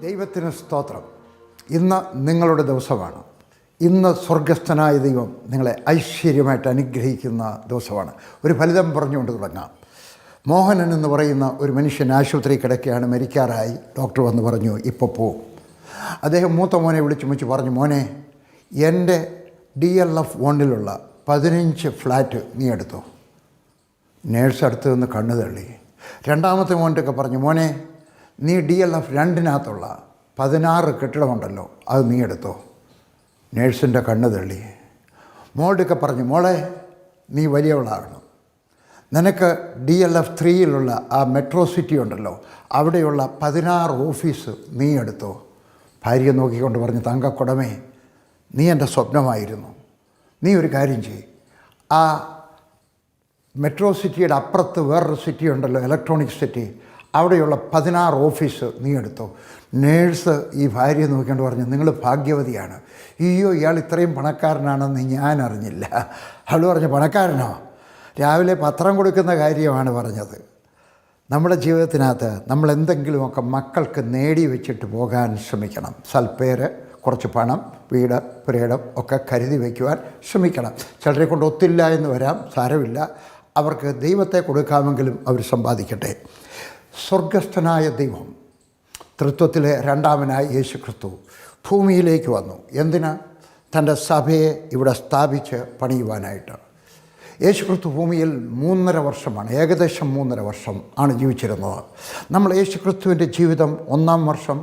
ദൈവത്തിന് സ്തോത്രം. ഇന്ന് നിങ്ങളുടെ ദിവസമാണ്. ഇന്ന് സ്വർഗസ്ഥനായ ദൈവം നിങ്ങളെ ഐശ്വര്യമായിട്ട് അനുഗ്രഹിക്കുന്ന ദിവസമാണ്. ഒരു ഫലിതം പറഞ്ഞുകൊണ്ട് തുടങ്ങാം. മോഹനൻ എന്ന് പറയുന്ന ഒരു മനുഷ്യൻ ആശുപത്രി കിടക്കുകയാണ്, മരിക്കാറായി. ഡോക്ടർ വന്ന് പറഞ്ഞു ഇപ്പോൾ പോവും. അദ്ദേഹം മൂത്ത മോനെ വിളിച്ചു പറഞ്ഞു, മോനെ എൻ്റെ DLF 1 15 ഫ്ലാറ്റ് നീ എടുത്തോ. നേഴ്സ് അടുത്ത് നിന്ന് കണ്ണു തള്ളി. രണ്ടാമത്തെ മോൻ്റെയൊക്കെ പറഞ്ഞു, മോനെ നീ DLF 2 16 കെട്ടിടമുണ്ടല്ലോ, അത് നീ എടുത്തോ. നേഴ്സിൻ്റെ കണ്ണ് തള്ളി. മോളുടെയൊക്കെ പറഞ്ഞു, മോളെ നീ വലിയവളാകണം, നിനക്ക് DLF 3 ആ മെട്രോ സിറ്റി ഉണ്ടല്ലോ, അവിടെയുള്ള 16 ഓഫീസ് നീ എടുത്തോ. ഭാര്യ നോക്കിക്കൊണ്ട് പറഞ്ഞു, തങ്കക്കുടമേ നീ എൻ്റെ സ്വപ്നമായിരുന്നു. നീ ഒരു കാര്യം ചെയ്യ്, ആ മെട്രോ സിറ്റിയുടെ അപ്പുറത്ത് വേറൊരു സിറ്റി ഉണ്ടല്ലോ, ഇലക്ട്രോണിക് സിറ്റി, അവിടെയുള്ള 16 ഓഫീസ് നീ എടുത്തോ. നേഴ്സ് ഈ ഭാര്യയെ നോക്കിക്കൊണ്ട് പറഞ്ഞു, നിങ്ങൾ ഭാഗ്യവതിയാണ്. അയ്യോ, ഇയാൾ ഇത്രയും പണക്കാരനാണെന്ന് ഞാൻ അറിഞ്ഞില്ല. അവൾ പറഞ്ഞു, പണക്കാരനോ? രാവിലെ പത്രം കൊടുക്കുന്ന കാര്യമാണ് പറഞ്ഞത്. നമ്മുടെ ജീവിതത്തിനകത്ത് നമ്മൾ എന്തെങ്കിലുമൊക്കെ മക്കൾക്ക് നേടി വെച്ചിട്ട് പോകാൻ ശ്രമിക്കണം. സൽപ്പേര്, കുറച്ച് പണം, വീട്, പുരയിടം ഒക്കെ കരുതി വയ്ക്കുവാൻ ശ്രമിക്കണം. ചിലരെ കൊണ്ട് ഒത്തില്ല എന്ന് വരാം, സാരമില്ല, അവർക്ക് ദൈവത്തെ കൊടുക്കാമെങ്കിലും അവർ സമ്പാദിക്കട്ടെ. സ്വർഗസ്ഥനായ ദൈവം, തൃത്വത്തിലെ രണ്ടാമനായ യേശുക്രിസ്തു ഭൂമിയിലേക്ക് വന്നു. എന്തിന്? തൻ്റെ സഭയെ ഇവിടെ സ്ഥാപിച്ച് പണിയുവാനായിട്ട്. യേശുക്രിസ്തു ഭൂമിയിൽ 3.5 വർഷമാണ്, ഏകദേശം 3.5 വർഷം ആണ് ജീവിച്ചിരുന്നത്. നമ്മൾ യേശുക്രിസ്തുവിൻ്റെ ജീവിതം 1-ാം വർഷം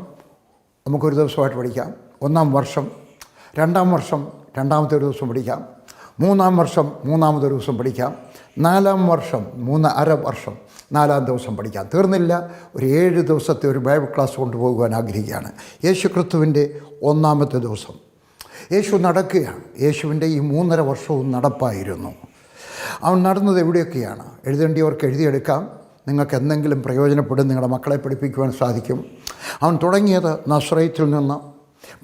നമുക്കൊരു ദിവസമായിട്ട് പഠിക്കാം, 1-ാം വർഷം, 2-ാം വർഷം രണ്ടാമത്തെ ഒരു ദിവസം പഠിക്കാം, 3-ാം വർഷം 3-ാമത്തെ ഒരു ദിവസം പഠിക്കാം, 4-ാം വർഷം 3.5 വർഷം 4-ാം ദിവസം പഠിക്കാം. തീർന്നില്ല, ഒരു 7 ദിവസത്തെ ഒരു ബൈബിൾ ക്ലാസ് കൊണ്ടുപോകുവാൻ ആഗ്രഹിക്കുകയാണ്. യേശുക്രിസ്തുവിൻ്റെ 1-ാമത്തെ ദിവസം യേശു നടക്കുകയാണ്. യേശുവിൻ്റെ ഈ 3.5 വർഷവും നടപ്പായിരുന്നു. അവൻ നടന്നത് എവിടെയൊക്കെയാണ്? എഴുതേണ്ടിയവർക്ക് എഴുതിയെടുക്കാം, നിങ്ങൾക്ക് എന്തെങ്കിലും പ്രയോജനപ്പെടും, നിങ്ങളുടെ മക്കളെ പഠിപ്പിക്കുവാൻ സാധിക്കും. അവൻ തുടങ്ങിയത് നസ്രയത്തിൽ നിന്ന്,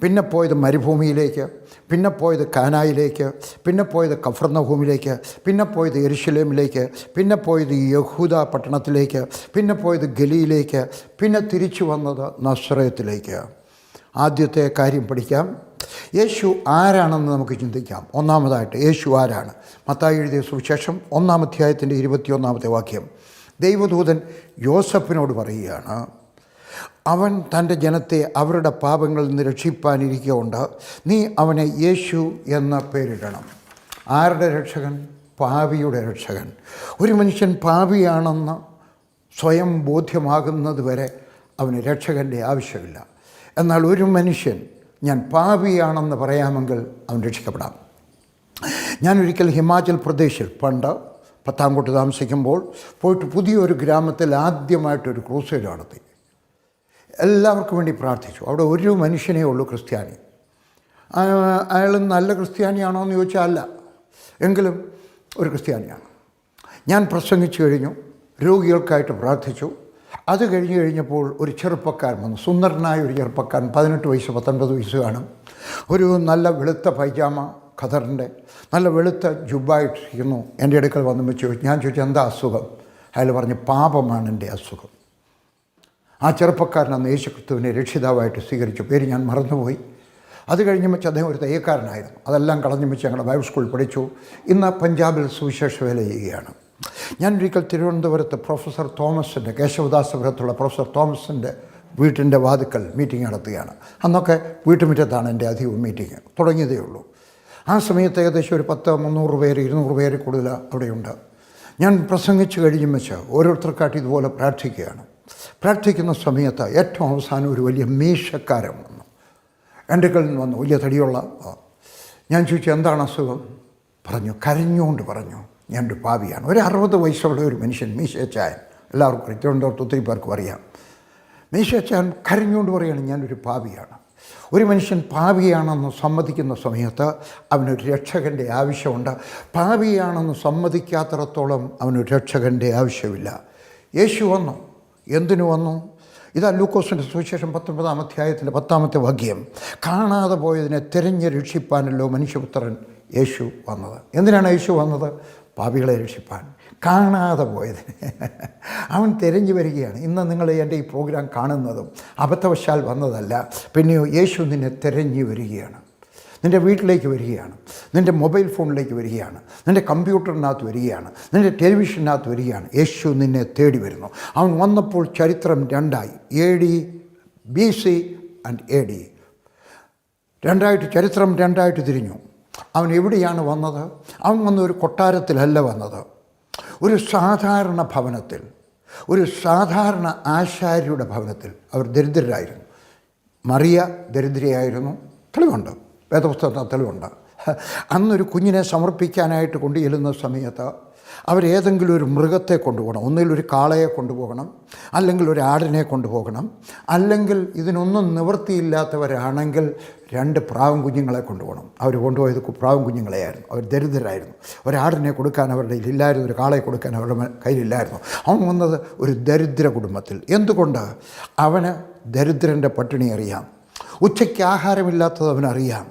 പിന്നെ പോയത് മരുഭൂമിയിലേക്ക്, പിന്നെ പോയത് കാനായിലേക്ക്, പിന്നെ പോയത് കഫർന്നഹൂമിലേക്ക്, പിന്നെ പോയത് യെരുശലേമിലേക്ക്, പിന്നെ പോയത് യഹൂദ പട്ടണത്തിലേക്ക്, പിന്നെ പോയത് ഗലീലയിലേക്ക്, പിന്നെ തിരിച്ചു വന്നത് നസ്രയത്തിലേക്ക്. ആദ്യത്തെ കാര്യം പഠിക്കാം. യേശു ആരാണെന്ന് നമുക്ക് ചിന്തിക്കാം. ഒന്നാമതായിട്ട് യേശു ആരാണ്? മത്തായി എഴുതിയ സുവിശേഷം 1-ാം അധ്യായത്തിൻ്റെ 21-ാമത്തെ വാക്യം. ദൈവദൂതൻ യോസഫിനോട് പറയുകയാണ്, അവൻ തൻ്റെ ജനത്തെ അവരുടെ പാപങ്ങളിൽ നിന്ന് രക്ഷിപ്പാനിരിക്കൊണ്ട് നീ അവനെ യേശു എന്ന പേരിടണം. ആരുടെ രക്ഷകൻ? പാപിയുടെ രക്ഷകൻ. ഒരു മനുഷ്യൻ പാപിയാണെന്ന് സ്വയം ബോധ്യമാകുന്നത് വരെ അവന് രക്ഷകൻ്റെ ആവശ്യമില്ല. എന്നാൽ ഒരു മനുഷ്യൻ ഞാൻ പാപിയാണെന്ന് പറയാമെങ്കിൽ അവൻ രക്ഷിക്കപ്പെടാം. ഞാനൊരിക്കൽ ഹിമാചൽ പ്രദേശിൽ പണ്ട് 10-ാം കോട്ട് താമസിക്കുമ്പോൾ പോയിട്ട് പുതിയൊരു ഗ്രാമത്തിൽ ആദ്യമായിട്ടൊരു ക്രൂസൈഡ് നടത്തി. എല്ലാവർക്കും വേണ്ടി പ്രാർത്ഥിച്ചു. അവിടെ ഒരു മനുഷ്യനേ ഉള്ളൂ ക്രിസ്ത്യാനി. അയാൾ നല്ല ക്രിസ്ത്യാനിയാണോ എന്ന് ചോദിച്ചാൽ അല്ല, എങ്കിലും ഒരു ക്രിസ്ത്യാനിയാണ്. ഞാൻ പ്രസംഗിച്ചു കഴിഞ്ഞു, രോഗികൾക്കായിട്ട് പ്രാർത്ഥിച്ചു. അത് കഴിഞ്ഞപ്പോൾ ഒരു ചെറുപ്പക്കാരൻ വന്നു, സുന്ദരനായ ഒരു ചെറുപ്പക്കാരൻ, 18 വയസ്സ് 19 വയസ്സ് കാണും. ഒരു നല്ല വെളുത്ത പൈജാമ, ഖദറിൻ്റെ നല്ല വെളുത്ത ജുബ്ബായിട്ടിരിക്കുന്നു. എൻ്റെ അടുക്കൽ വന്നു വെച്ച് ഞാൻ ചോദിച്ചു, എന്താ അസുഖം? അയാൾ പറഞ്ഞു, പാപമാണ് എൻ്റെ അസുഖം. ആ ചെറുപ്പക്കാരൻ അന്ന് യേശുക്രിസ്തുവിനെ രക്ഷിതാവായിട്ട് സ്വീകരിച്ചു. പേര് ഞാൻ മറന്നുപോയി. അത് കഴിഞ്ഞ് വെച്ച് അദ്ദേഹം ഒരു തയ്യക്കാരനായിരുന്നു. അതെല്ലാം കളഞ്ഞു വെച്ച് ഞങ്ങളുടെ ബൈബിൾ സ്കൂളിൽ പഠിച്ചു. ഇന്ന് പഞ്ചാബിൽ സുവിശേഷ വേല ചെയ്യുകയാണ്. ഞാനൊരിക്കൽ തിരുവനന്തപുരത്ത് പ്രൊഫസർ തോമസിൻ്റെ, കേശവദാസപുരത്തുള്ള പ്രൊഫസർ തോമസിൻ്റെ വീട്ടിൻ്റെ വാതിക്കൽ മീറ്റിംഗ് നടത്തുകയാണ്. അന്നൊക്കെ വീട്ടുമുറ്റത്താണ് എൻ്റെ അധികവും മീറ്റിംഗ്, തുടങ്ങിയതേ ഉള്ളൂ. ആ സമയത്ത് ഏകദേശം ഒരു 300 പേര് 200 പേര് കൂടുതൽ അവിടെയുണ്ട്. ഞാൻ പ്രസംഗിച്ച് കഴിയും വെച്ച് ഓരോരുത്തർക്കായിട്ട് ഇതുപോലെ പ്രാർത്ഥിക്കുകയാണ്. പ്രാർത്ഥിക്കുന്ന സമയത്ത് ഏറ്റവും അവസാനം ഒരു വലിയ മീശക്കാരൻ വന്നു, എൻ്റെ കയ്യിൽ വന്നു, വലിയ തടിയുള്ള. ഞാൻ ചോദിച്ചു, എന്താണ് അസുഖം? പറഞ്ഞു, കരഞ്ഞുകൊണ്ട് പറഞ്ഞു, ഞാനൊരു പാപിയാണ്. ഒരു 60 വയസ്സുള്ള ഒരു മനുഷ്യൻ, മീശച്ചായൻ, എല്ലാവർക്കും തിരുവനന്തപുരത്ത് ഒത്തിരി പേർക്കും അറിയാം. മീശച്ചായൻ കരഞ്ഞുകൊണ്ട് പറയുകയാണ്, ഞാനൊരു പാപിയാണ്. ഒരു മനുഷ്യൻ പാപിയാണെന്ന് സമ്മതിക്കുന്ന സമയത്ത് അവനൊരു രക്ഷകൻ്റെ ആവശ്യമുണ്ട്. പാപിയാണെന്ന് സമ്മതിക്കാത്തിടത്തോളം അവനൊരു രക്ഷകൻ്റെ ആവശ്യമില്ല. യേശു വന്നു. എന്തിനു വന്നു? ഇതാ ലൂക്കോസിൻ്റെ സുവിശേഷം 19-ാം അധ്യായത്തിൻ്റെ 10-ാമത്തെ വാക്യം. കാണാതെ പോയതിനെ തിരഞ്ഞ് രക്ഷിപ്പാനല്ലോ മനുഷ്യപുത്രൻ യേശു വന്നത്. എന്തിനാണ് യേശു വന്നത്? പാപികളെ രക്ഷിപ്പാൻ, കാണാതെ പോയതിന് അവൻ തിരഞ്ഞു വരികയാണ്. ഇന്ന് നിങ്ങൾ എൻ്റെ ഈ പ്രോഗ്രാം കാണുന്നതും അബദ്ധവശാൽ വന്നതല്ല. പിന്നെയോ യേശു നിന്നെ തിരഞ്ഞു വരികയാണ്. നിൻ്റെ വീട്ടിലേക്ക് വരികയാണ്, നിൻ്റെ മൊബൈൽ ഫോണിലേക്ക് വരികയാണ്, നിൻ്റെ കമ്പ്യൂട്ടറിനകത്ത് വരികയാണ്, നിൻ്റെ ടെലിവിഷനകത്ത് വരികയാണ്. യേശു നിന്നെ തേടി വരുന്നു. അവൻ വന്നപ്പോൾ ചരിത്രം രണ്ടായി. AD BC ആൻഡ് AD രണ്ടായിട്ട്, ചരിത്രം രണ്ടായിട്ട് തിരിഞ്ഞു. അവൻ എവിടെയാണ് വന്നത്? അവൻ വന്ന ഒരു കൊട്ടാരത്തിലല്ല വന്നത്, ഒരു സാധാരണ ഭവനത്തിൽ, ഒരു സാധാരണ ആശാരിയുടെ ഭവനത്തിൽ. അവർ ദരിദ്രരായിരുന്നു. മറിയ ദരിദ്രയായിരുന്നു. തെളിവുണ്ട്, വേദപുസ്തകത്തിൽ തെളിവുണ്ട്. അന്നൊരു കുഞ്ഞിനെ സമർപ്പിക്കാനായിട്ട് കൊണ്ടു ചെല്ലുന്ന സമയത്ത് അവരേതെങ്കിലും ഒരു മൃഗത്തെ കൊണ്ടുപോകണം. ഒന്നുകിൽ ഒരു കാളയെ കൊണ്ടുപോകണം, അല്ലെങ്കിൽ ഒരു ആടിനെ കൊണ്ടുപോകണം, അല്ലെങ്കിൽ ഇതിനൊന്നും നിവൃത്തിയില്ലാത്തവരാണെങ്കിൽ 2 പ്രാവും കുഞ്ഞുങ്ങളെ കൊണ്ടുപോകണം. അവർ കൊണ്ടുപോയത് പ്രാവും കുഞ്ഞുങ്ങളെയായിരുന്നു. അവർ ദരിദ്രരായിരുന്നു. ഒരാടിനെ കൊടുക്കാൻ അവരുടെ കയ്യിലില്ലായിരുന്നു, ഒരു കാളയെ കൊടുക്കാൻ അവരുടെ കയ്യിലില്ലായിരുന്നു. അവൻ വന്നത് ഒരു ദരിദ്ര കുടുംബത്തിൽ. എന്തുകൊണ്ട്? അവന് ദരിദ്രൻ്റെ പട്ടിണി അറിയാം, ഉച്ചയ്ക്ക് ആഹാരമില്ലാത്തത് അവനറിയാം,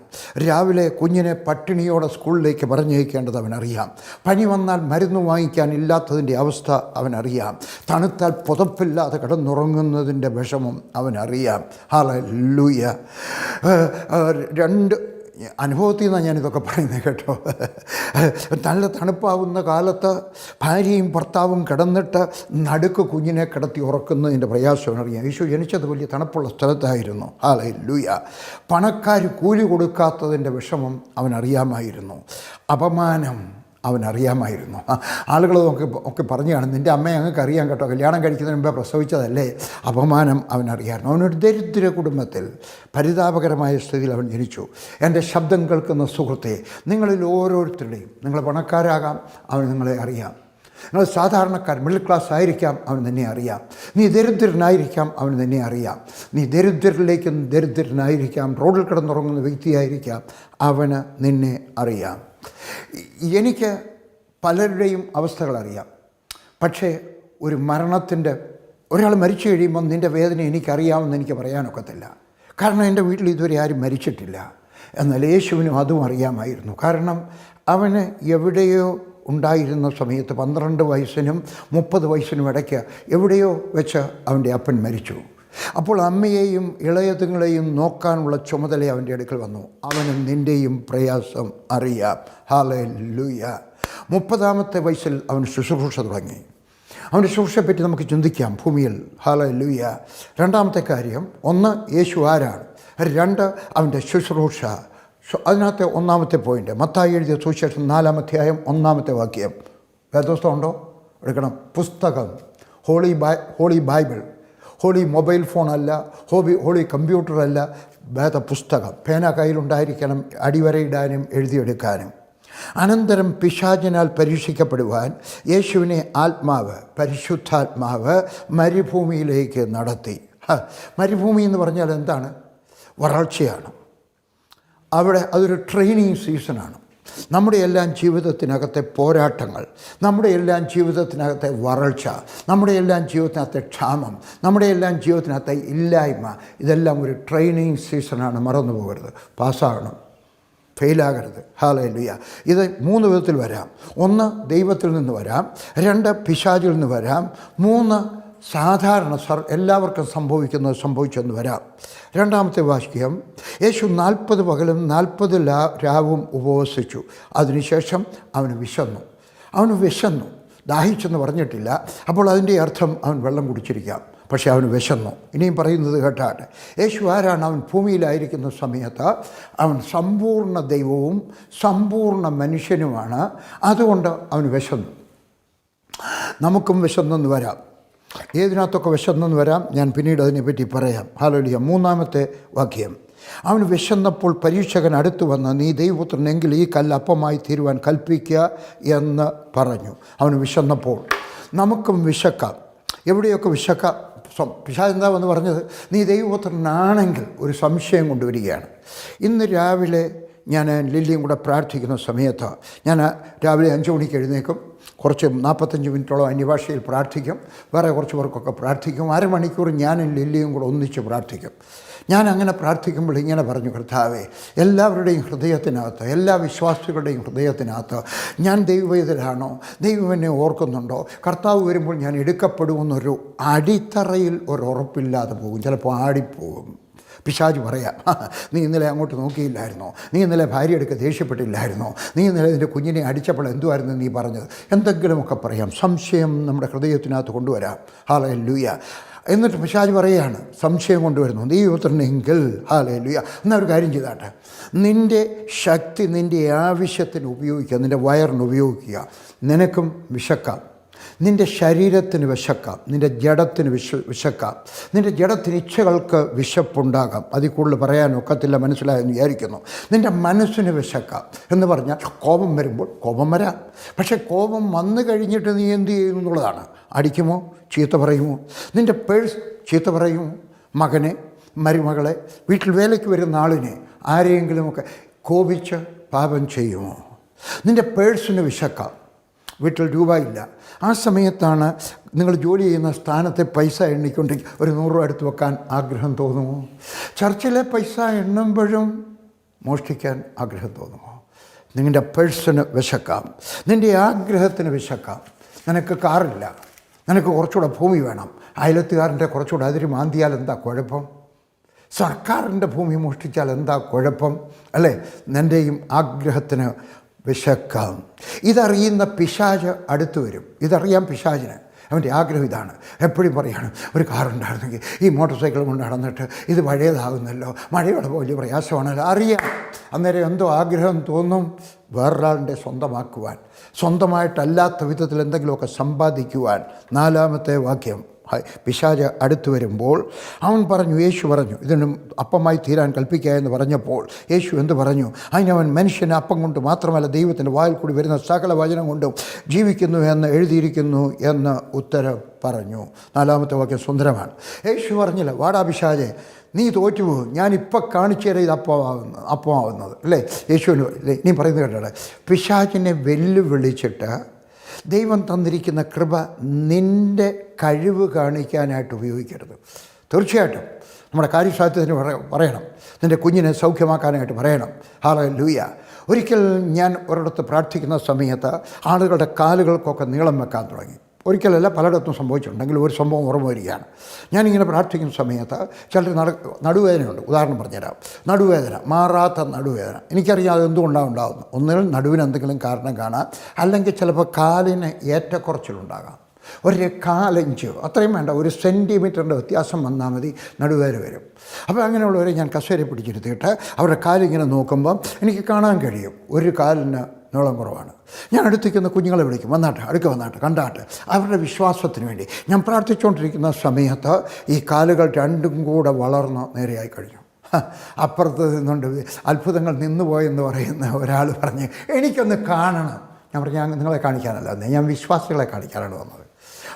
രാവിലെ കുഞ്ഞിനെ പട്ടിണിയോടെ സ്കൂളിലേക്ക് പറഞ്ഞയക്കേണ്ടത് അവനറിയാം, പനി വന്നാൽ മരുന്ന് വാങ്ങിക്കാൻ ഇല്ലാത്തതിൻ്റെ അവസ്ഥ അവനറിയാം, തണുത്താൽ പുതപ്പില്ലാതെ കിടന്നുറങ്ങുന്നതിൻ്റെ വിഷമം അവനറിയാം. ഹല്ലേലൂയ. 2 അനുഭവത്തിൽ നിന്നാണ് ഞാനിതൊക്കെ പറയുന്നത് കേട്ടോ. നല്ല തണുപ്പാവുന്ന കാലത്ത് ഭാര്യയും ഭർത്താവും കിടന്നിട്ട് നടുക്ക് കുഞ്ഞിനെ കിടത്തി ഉറക്കുന്നതിൻ്റെ പ്രയാസം അറിയാം. യേശു ജനിച്ചത് വലിയ തണുപ്പുള്ള സ്ഥലത്തായിരുന്നു. ഹല്ലേലൂയ. പണക്കാർ കൂലി കൊടുക്കാത്തതിൻ്റെ വിഷമം അവനറിയാമായിരുന്നു. അപമാനം അവനറിയാമായിരുന്നു. ആളുകൾ ഒക്കെ പറഞ്ഞു കാണും, നിൻ്റെ അമ്മയെ അങ്ങക്ക് അറിയാം കേട്ടോ, കല്യാണം കഴിക്കുന്നതിന് മുമ്പേ പ്രസവിച്ചതല്ലേ. അപമാനം അവനറിയാമായിരുന്നു. അവനൊരു ദരിദ്ര കുടുംബത്തിൽ പരിതാപകരമായ സ്ഥിതിയിൽ അവൻ ജനിച്ചു. എൻ്റെ ശബ്ദം കേൾക്കുന്ന സുഹൃത്തെ, നിങ്ങളിൽ ഓരോരുത്തരുടെയും, നിങ്ങൾ പണക്കാരാകാം, അവൻ നിങ്ങളെ അറിയാം. നിങ്ങൾ സാധാരണക്കാർ, മിഡിൽ ക്ലാസ് ആയിരിക്കാം, അവൻ നിന്നെ അറിയാം. നീ ദരിദ്രനായിരിക്കാം, അവൻ നിന്നെ അറിയാം. നീ ദരിദ്രരിലേക്കും ദരിദ്രനായിരിക്കാം, റോഡിൽ കിടന്നുറങ്ങുന്ന വ്യക്തിയായിരിക്കാം, അവന് നിന്നെ അറിയാം. എനിക്ക് പലരുടെയും അവസ്ഥകളറിയാം. പക്ഷേ ഒരു മരണത്തിൻ്റെ, ഒരാൾ മരിച്ചു കഴിയുമ്പം നിൻ്റെ വേദന എനിക്കറിയാമെന്ന് എനിക്ക് പറയാനൊക്കത്തില്ല. കാരണം എൻ്റെ വീട്ടിൽ ഇതുവരെ ആരും മരിച്ചിട്ടില്ല. എന്നാൽ യേശുവിനും അതും അറിയാമായിരുന്നു. കാരണം അവന് എവിടെയോ ഉണ്ടായിരുന്ന സമയത്ത് 12 വയസ്സിനും 30 വയസ്സിനും ഇടയ്ക്ക് എവിടെയോ വെച്ച് അവൻ്റെ അപ്പൻ മരിച്ചു. അപ്പോൾ അമ്മയെയും ഇളയതുങ്ങളെയും നോക്കാനുള്ള ചുമതല അവൻ്റെ അടുക്കൽ വന്നു. അവനും നിൻ്റെയും പ്രയാസം അറിയാം. ഹല്ലേലൂയ. 30-ാമത്തെ വയസ്സിൽ അവൻ ശുശ്രൂഷ തുടങ്ങി. അവൻ്റെ ശുശ്രൂഷയെപ്പറ്റി നമുക്ക് ചിന്തിക്കാം ഭൂമിയിൽ. ഹല്ലേലൂയ. 2ാമത്തെ കാര്യം, 1 യേശു ആരാണ്, 2 അവൻ്റെ ശുശ്രൂഷ. അതിനകത്തെ 1ാമത്തെ പോയിൻ്റ്, മത്തായി എഴുതിയ സുവിശേഷം 4-ാം അധ്യായം 1-ാമത്തെ വാക്യം. വേദപുസ്തകം ഉണ്ടോ? എടുക്കണം. പുസ്തകം, ഹോളി ബൈബിൾ. ഹോളി മൊബൈൽ ഫോണല്ല, ഹോളി കമ്പ്യൂട്ടറല്ല, വേദപുസ്തകം. പേന കയ്യിലുണ്ടായിരിക്കണം, അടിവരയിടാനും എഴുതിയെടുക്കാനും. അനന്തരം പിശാചിനാൽ പരീക്ഷിക്കപ്പെടുവാൻ യേശുവിനെ ആത്മാവ്, പരിശുദ്ധാത്മാവ് മരുഭൂമിയിലേക്ക് നടത്തി. മരുഭൂമി എന്ന് പറഞ്ഞാൽ എന്താണ്? വരൾച്ചയാണ്. അവിടെ അതൊരു ട്രെയിനിങ് സീസണാണ്. നമ്മുടെ എല്ലാം ജീവിതത്തിനകത്തെ പോരാട്ടങ്ങൾ, നമ്മുടെ എല്ലാം ജീവിതത്തിനകത്തെ വരൾച്ച, നമ്മുടെ എല്ലാം ജീവിതത്തിനകത്തെ ക്ഷാമം, നമ്മുടെ എല്ലാം ജീവിതത്തിനകത്തെ ഇല്ലായ്മ, ഇതെല്ലാം ഒരു ട്രെയിനിങ് സീസണാണ്. മറന്നു പോകരുത്. പാസ്സാകണം, ഫെയിലാകരുത്. ഹല്ലേലൂയ. ഇത് 3 വിധത്തിൽ വരാം. 1 ദൈവത്തിൽ നിന്ന് വരാം, 2 പിശാചിൽ നിന്ന് വരാം, 3 സാധാരണ എല്ലാവർക്കും സംഭവിച്ചെന്ന് വരാം. 2ാമത്തെ വാക്യം, യേശു 40 പകലും 40 രാവും ഉപവസിച്ചു. അതിനുശേഷം അവന് വിശന്നു. ദാഹിച്ചെന്ന് പറഞ്ഞിട്ടില്ല. അപ്പോൾ അതിൻ്റെ അർത്ഥം അവൻ വെള്ളം കുടിച്ചിരിക്കാം. പക്ഷേ അവന് വിശന്നു. ഇനിയും പറയുന്നത് കേട്ടാട്ടെ. യേശു ആരാണ്? അവൻ ഭൂമിയിലായിരിക്കുന്ന സമയത്ത് അവൻ സമ്പൂർണ്ണ ദൈവവും സമ്പൂർണ്ണ മനുഷ്യനുമാണ്. അതുകൊണ്ട് അവന് വിശന്നു. നമുക്കും വിശന്നെന്ന് വരാം, ഏതിനകത്തൊക്കെ വിശന്നെന്ന് വരാം. ഞാൻ പിന്നീട് അതിനെപ്പറ്റി പറയാം. ഹല്ലേലൂയ. 3ാമത്തെ വാക്യം, അവൻ വിശന്നപ്പോൾ പരീക്ഷകൻ അടുത്തു വന്ന്, നീ ദൈവപുത്രനെങ്കിൽ ഈ കല്ല് അപ്പമായി തീരുവാൻ കൽപ്പിക്കുക എന്ന് പറഞ്ഞു. അവന് വിശന്നപ്പോൾ. നമുക്കും വിശക്കാം, എവിടെയൊക്കെ വിശക്കാം. പിശാച് എന്താ വന്ന് പറഞ്ഞത്? നീ ദൈവപുത്രനാണെങ്കിൽ ഒരു സംശയം കൊണ്ടുവരികയാണ്. ഇന്ന് രാവിലെ ഞാൻ ലില്ലിയും കൂടെ പ്രാർത്ഥിക്കുന്ന സമയത്ത്, ഞാൻ രാവിലെ 5 മണിക്ക് എഴുന്നേക്കും. കുറച്ച് 45 മിനിറ്റോളം അന്യഭാഷയിൽ പ്രാർത്ഥിക്കും. വേറെ കുറച്ച് പേർക്കൊക്കെ പ്രാർത്ഥിക്കും. അരമണിക്കൂർ ഞാനും ലില്ലിയും കൂടെ ഒന്നിച്ച് പ്രാർത്ഥിക്കും. ഞാൻ അങ്ങനെ പ്രാർത്ഥിക്കുമ്പോൾ ഇങ്ങനെ പറഞ്ഞു, കർത്താവേ, എല്ലാവരുടെയും ഹൃദയത്തിനകത്ത്, എല്ലാ വിശ്വാസികളുടെയും ഹൃദയത്തിനകത്ത് ഞാൻ ദൈവവേദനാണോ, ദൈവം എന്നെ ഓർക്കുന്നുണ്ടോ, കർത്താവ് വരുമ്പോൾ ഞാൻ എടുക്കപ്പെടുമെന്നൊരു അടിത്തറയിൽ ഒരു ഉറപ്പില്ലാതെ പോകും. ചിലപ്പോൾ ആടിപ്പോകും. പിശാച് പറയാം, നീ ഇന്നലെ അങ്ങോട്ട് നോക്കിയില്ലായിരുന്നോ, നീ ഇന്നലെ ഭാര്യ എടുക്കുക ദേഷ്യപ്പെട്ടില്ലായിരുന്നോ, നീ ഇന്നലെ നിൻ്റെ കുഞ്ഞിനെ അടിച്ചപ്പോൾ എന്തുമായിരുന്നു നീ പറഞ്ഞത്, എന്തെങ്കിലുമൊക്കെ പറയാം. സംശയം നമ്മുടെ ഹൃദയത്തിനകത്ത് കൊണ്ടുവരാം. ഹല്ലേലൂയ. എന്നിട്ട് പിശാച് പറയുകയാണ്, സംശയം കൊണ്ടുവരുന്നു, ദൈവത്തിനെങ്കിൽ ഹല്ലേലൂയ. എന്നാൽ ഒരു കാര്യം ചെയ്താട്ടെ, നിൻ്റെ ശക്തി നിൻ്റെ ആവശ്യത്തിന് ഉപയോഗിക്കുക, നിൻ്റെ വയറിന് ഉപയോഗിക്കുക. നിനക്കും വിശക്കാം, നിൻ്റെ ശരീരത്തിന് വിശക്കാം, നിൻ്റെ ജഡത്തിന് വിശക്കാം, നിൻ്റെ ജഡത്തിന് ഇച്ഛകൾക്ക് വിശപ്പുണ്ടാകാം. അതിൽ കൂടുതൽ പറയാനൊക്കത്തില്ല, മനസ്സിലായെന്ന് വിചാരിക്കുന്നു. നിൻ്റെ മനസ്സിന് വിശക്കാം എന്ന് പറഞ്ഞാൽ കോപം വരുമ്പോൾ കോപം വരാം. പക്ഷേ കോപം വന്നു കഴിഞ്ഞിട്ട് നീ എന്ത് ചെയ്യുന്നു എന്നുള്ളതാണ്. അടിക്കുമോ, ചീത്ത പറയുമോ, നിൻ്റെ പേഴ്സ് ചീത്ത പറയുമോ, മകനെ, മരുമകളെ, വീട്ടിൽ വേലയ്ക്ക് വരുന്ന ആളിനെ ആരെയെങ്കിലുമൊക്കെ കോപിച്ച് പാപം ചെയ്യുമോ. നിൻ്റെ പേഴ്സിന് വിശക്കാം, വീട്ടിൽ രൂപ ഇല്ല. ആ സമയത്താണ് നിങ്ങൾ ജോലി ചെയ്യുന്ന സ്ഥാനത്തെ പൈസ എണ്ണിക്കൊണ്ടെങ്കിൽ ഒരു 100 രൂപ എടുത്ത് വെക്കാൻ ആഗ്രഹം തോന്നുമോ. ചർച്ചിലെ പൈസ എണ്ണുമ്പോഴും മോഷ്ടിക്കാൻ ആഗ്രഹം തോന്നുമോ. നിങ്ങളുടെ പേഴ്സിന് വിശക്കാം, നിൻ്റെ ആഗ്രഹത്തിന് വിശക്കാം. നിനക്ക് കാറില്ല, നിനക്ക് കുറച്ചുകൂടെ ഭൂമി വേണം, അയലത്തുകാരൻ്റെ കുറച്ചുകൂടെ അതിര് മാന്തിയാൽ എന്താ കുഴപ്പം, സർക്കാരിൻ്റെ ഭൂമി മോഷ്ടിച്ചാൽ എന്താ കുഴപ്പം, അല്ലേ. നിൻ്റെയും ആഗ്രഹത്തിന് വിശക്കാം. ഇതറിയുന്ന പിശാച് അടുത്ത് വരും. ഇതറിയാം പിശാചിന്. അവൻ്റെ ആഗ്രഹം ഇതാണ്. എപ്പോഴും പറയാണ്, ഒരു കാറുണ്ടായിരുന്നെങ്കിൽ, ഈ മോട്ടോർ സൈക്കിൾ കൊണ്ട് നടന്നിട്ട് ഇത് പഴയതാകുന്നല്ലോ, മഴയോടെ വലിയ പ്രയാസമാണല്ലോ. അറിയാം. അന്നേരം എന്തോ ആഗ്രഹം തോന്നും, വേറൊരാളുടെ സ്വന്തമാക്കുവാൻ, സ്വന്തമായിട്ടല്ലാത്ത വിധത്തിൽ എന്തെങ്കിലുമൊക്കെ സമ്പാദിക്കുവാൻ. 4-ാമത്തെ വാക്യം, പിശാച് അടുത്ത് വരുമ്പോൾ അവൻ പറഞ്ഞു, യേശു പറഞ്ഞു, ഇതിനും അപ്പമായി തീരാൻ കൽപ്പിക്കുക എന്ന് പറഞ്ഞപ്പോൾ യേശു എന്ത് പറഞ്ഞു, അതിനവൻ മനുഷ്യന് അപ്പം കൊണ്ട് മാത്രമല്ല ദൈവത്തിൻ്റെ വായിൽ കൂടി വരുന്ന സകല വചനം കൊണ്ടും ജീവിക്കുന്നു എന്ന് എഴുതിയിരിക്കുന്നു എന്ന് ഉത്തരം പറഞ്ഞു. 4-ാമത്തെ വാക്യം സുന്ദരമാണ്. യേശു പറഞ്ഞില്ല, വാടാ പിശാചേ, നീ തോറ്റുപോകും, ഞാനിപ്പോൾ കാണിച്ചു തരാം ഇത് അപ്പമാവുന്നത്, അല്ലേ. യേശുവിന് അല്ലേ നീ പറയുന്നത് കേട്ടോടെ. പിശാചിനെ വെല്ലുവിളിച്ചിട്ട് ദൈവം തന്നിരിക്കുന്ന കൃപ നിൻ്റെ കഴിവ് കാണിക്കാനായിട്ട് ഉപയോഗിക്കരുത്. തീർച്ചയായിട്ടും നമ്മുടെ കാര്യസാധ്യത്തിന് പറയണം, നിൻ്റെ കുഞ്ഞിനെ സൗഖ്യമാക്കാനായിട്ട് പറയണം. ഹല്ലേലൂയ. ഒരിക്കൽ ഞാൻ ഒരിടത്ത് പ്രാർത്ഥിക്കുന്ന സമയത്ത് ആളുകളുടെ കാലുകൾക്കൊക്കെ നീളം വെക്കാൻ തുടങ്ങി. ഒരിക്കലല്ല, പലയിടത്തും സംഭവിച്ചിട്ടുണ്ടെങ്കിൽ ഒരു സംഭവം ഓർമ്മ വരികയാണ്. ഞാനിങ്ങനെ പ്രാർത്ഥിക്കുന്ന സമയത്ത് ചിലർ നടുവേദനയുണ്ട്. ഉദാഹരണം പറഞ്ഞുതരാം. നടുവേദന, മാറാത്ത നടുവേദന. എനിക്കറിയാം അതെന്തുകൊണ്ടാണ് ഉണ്ടാകുന്നത്. ഒന്നുകിൽ നടുവിന് എന്തെങ്കിലും കാരണം കാണാം, അല്ലെങ്കിൽ ചിലപ്പോൾ കാലിന് ഏറ്റക്കുറച്ചിലുണ്ടാകാം. ഒരു 1/4 ഇഞ്ച്, അത്രയും വേണ്ട, 1 സെൻറ്റിമീറ്ററിൻ്റെ വ്യത്യാസം വന്നാൽ മതി, നടുവേദന വരും. അപ്പോൾ അങ്ങനെയുള്ളവരെ ഞാൻ കസേര പിടിച്ചിരുത്തിയിട്ട് അവരുടെ കാലിങ്ങനെ നോക്കുമ്പം എനിക്ക് കാണാൻ കഴിയും ഒരു കാലിന് നീളം കുറവാണ്. ഞാൻ അടുത്തേക്കുന്ന കുഞ്ഞുങ്ങളെ വിളിക്കും, വന്നാട്ടെ, അടുക്ക വന്നാട്ടെ, കണ്ടാട്ടെ. അവരുടെ വിശ്വാസത്തിന് വേണ്ടി ഞാൻ പ്രാർത്ഥിച്ചുകൊണ്ടിരിക്കുന്ന സമയത്ത് ഈ കാലുകൾ രണ്ടും കൂടെ വളർന്ന് നേരെയായി കഴിഞ്ഞു. അപ്പുറത്ത് നിന്നുകൊണ്ട് അത്ഭുതങ്ങൾ നിന്നുപോയെന്ന് പറയുന്ന ഒരാൾ പറഞ്ഞ്, എനിക്കൊന്ന് കാണണം. ഞാൻ പറഞ്ഞു, ഞാൻ നിങ്ങളെ കാണിക്കാനല്ല, ഞാൻ വിശ്വാസികളെ കാണിക്കാനാണ് വന്നത്.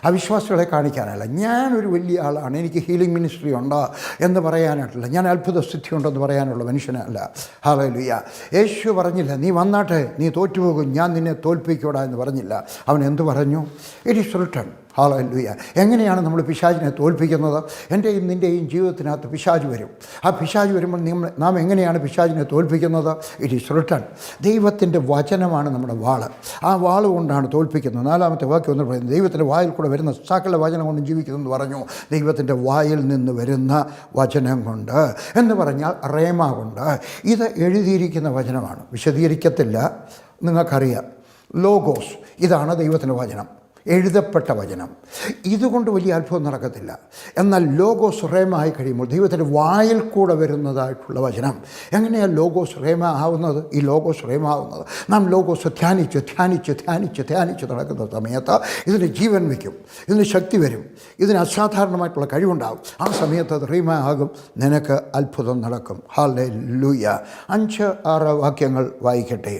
അവിശ്വാസികളെ കാണിക്കാനല്ല. ഞാനൊരു വലിയ ആളാണ്, എനിക്ക് ഹീലിംഗ് മിനിസ്ട്രി ഉണ്ടോ എന്ന് പറയാനായിട്ടില്ല, ഞാൻ അത്ഭുത സിദ്ധി ഉണ്ടെന്ന് പറയാനുള്ള മനുഷ്യനല്ല. ഹല്ലേലൂയ. യേശു പറഞ്ഞില്ല, നീ വന്നാട്ടെ, നീ തോറ്റുപോകും, ഞാൻ നിന്നെ തോൽപ്പിക്കൂടാ എന്ന് പറഞ്ഞില്ല. അവൻ എന്തു പറഞ്ഞു? It is written. ഹല്ലേലൂയ. എങ്ങനെയാണ് നമ്മൾ പിശാചിനെ തോൽപ്പിക്കുന്നത്? എൻ്റെയും നിൻ്റെയും ജീവിതത്തിനകത്ത് പിശാച് വരും. ആ പിശാച് വരുമ്പോൾ നാം എങ്ങനെയാണ് പിശാചിനെ തോൽപ്പിക്കുന്നത്? It is written. ദൈവത്തിൻ്റെ വചനമാണ് നമ്മുടെ വാള്. ആ വാള് കൊണ്ടാണ് തോൽപ്പിക്കുന്നത്. 4-ാമത്തെ വാക്യം ഒന്ന് പറയുന്നത്, ദൈവത്തിൻ്റെ വായിൽ കൂടെ വരുന്ന സകല വചനം കൊണ്ട് ജീവിക്കുന്നെന്ന് പറഞ്ഞു. ദൈവത്തിൻ്റെ വായിൽ നിന്ന് വരുന്ന വചനം കൊണ്ട് എന്ന് പറഞ്ഞാൽ റേമ കൊണ്ട്. ഇത് എഴുതിയിരിക്കുന്ന വചനമാണ്, വിശദീകരിക്കത്തില്ല, നിങ്ങൾക്കറിയാം. ലോഗോസ്, ഇതാണ് ദൈവത്തിൻ്റെ വചനം, എഴുതപ്പെട്ട വചനം. ഇതുകൊണ്ട് വലിയ അത്ഭുതം നടക്കത്തില്ല. എന്നാൽ ലോഗോസ് റേമ ആയി കഴിയുമ്പോൾ ദൈവത്തിൻ്റെ വായിൽ കൂടെ വരുന്നതായിട്ടുള്ള വചനം. എങ്ങനെയാണ് ലോഗോസ് റേമ ആവുന്നത്? ഈ ലോഗോസ് റേമ ആവുന്നത് നാം ലോഗോസ് ധ്യാനിച്ച് ധ്യാനിച്ച് ധ്യാനിച്ച് ധ്യാനിച്ച് നടക്കുന്ന സമയത്ത് ഇതിന് ജീവൻ വയ്ക്കും, ഇതിന് ശക്തി വരും, ഇതിന് അസാധാരണമായിട്ടുള്ള കഴിവുണ്ടാകും. ആ സമയത്ത് അത് റീമ ആകും, നിനക്ക് അത്ഭുതം നടക്കും. ഹല്ലേലൂയ. 5-6 വാക്യങ്ങൾ വായിക്കട്ടെ.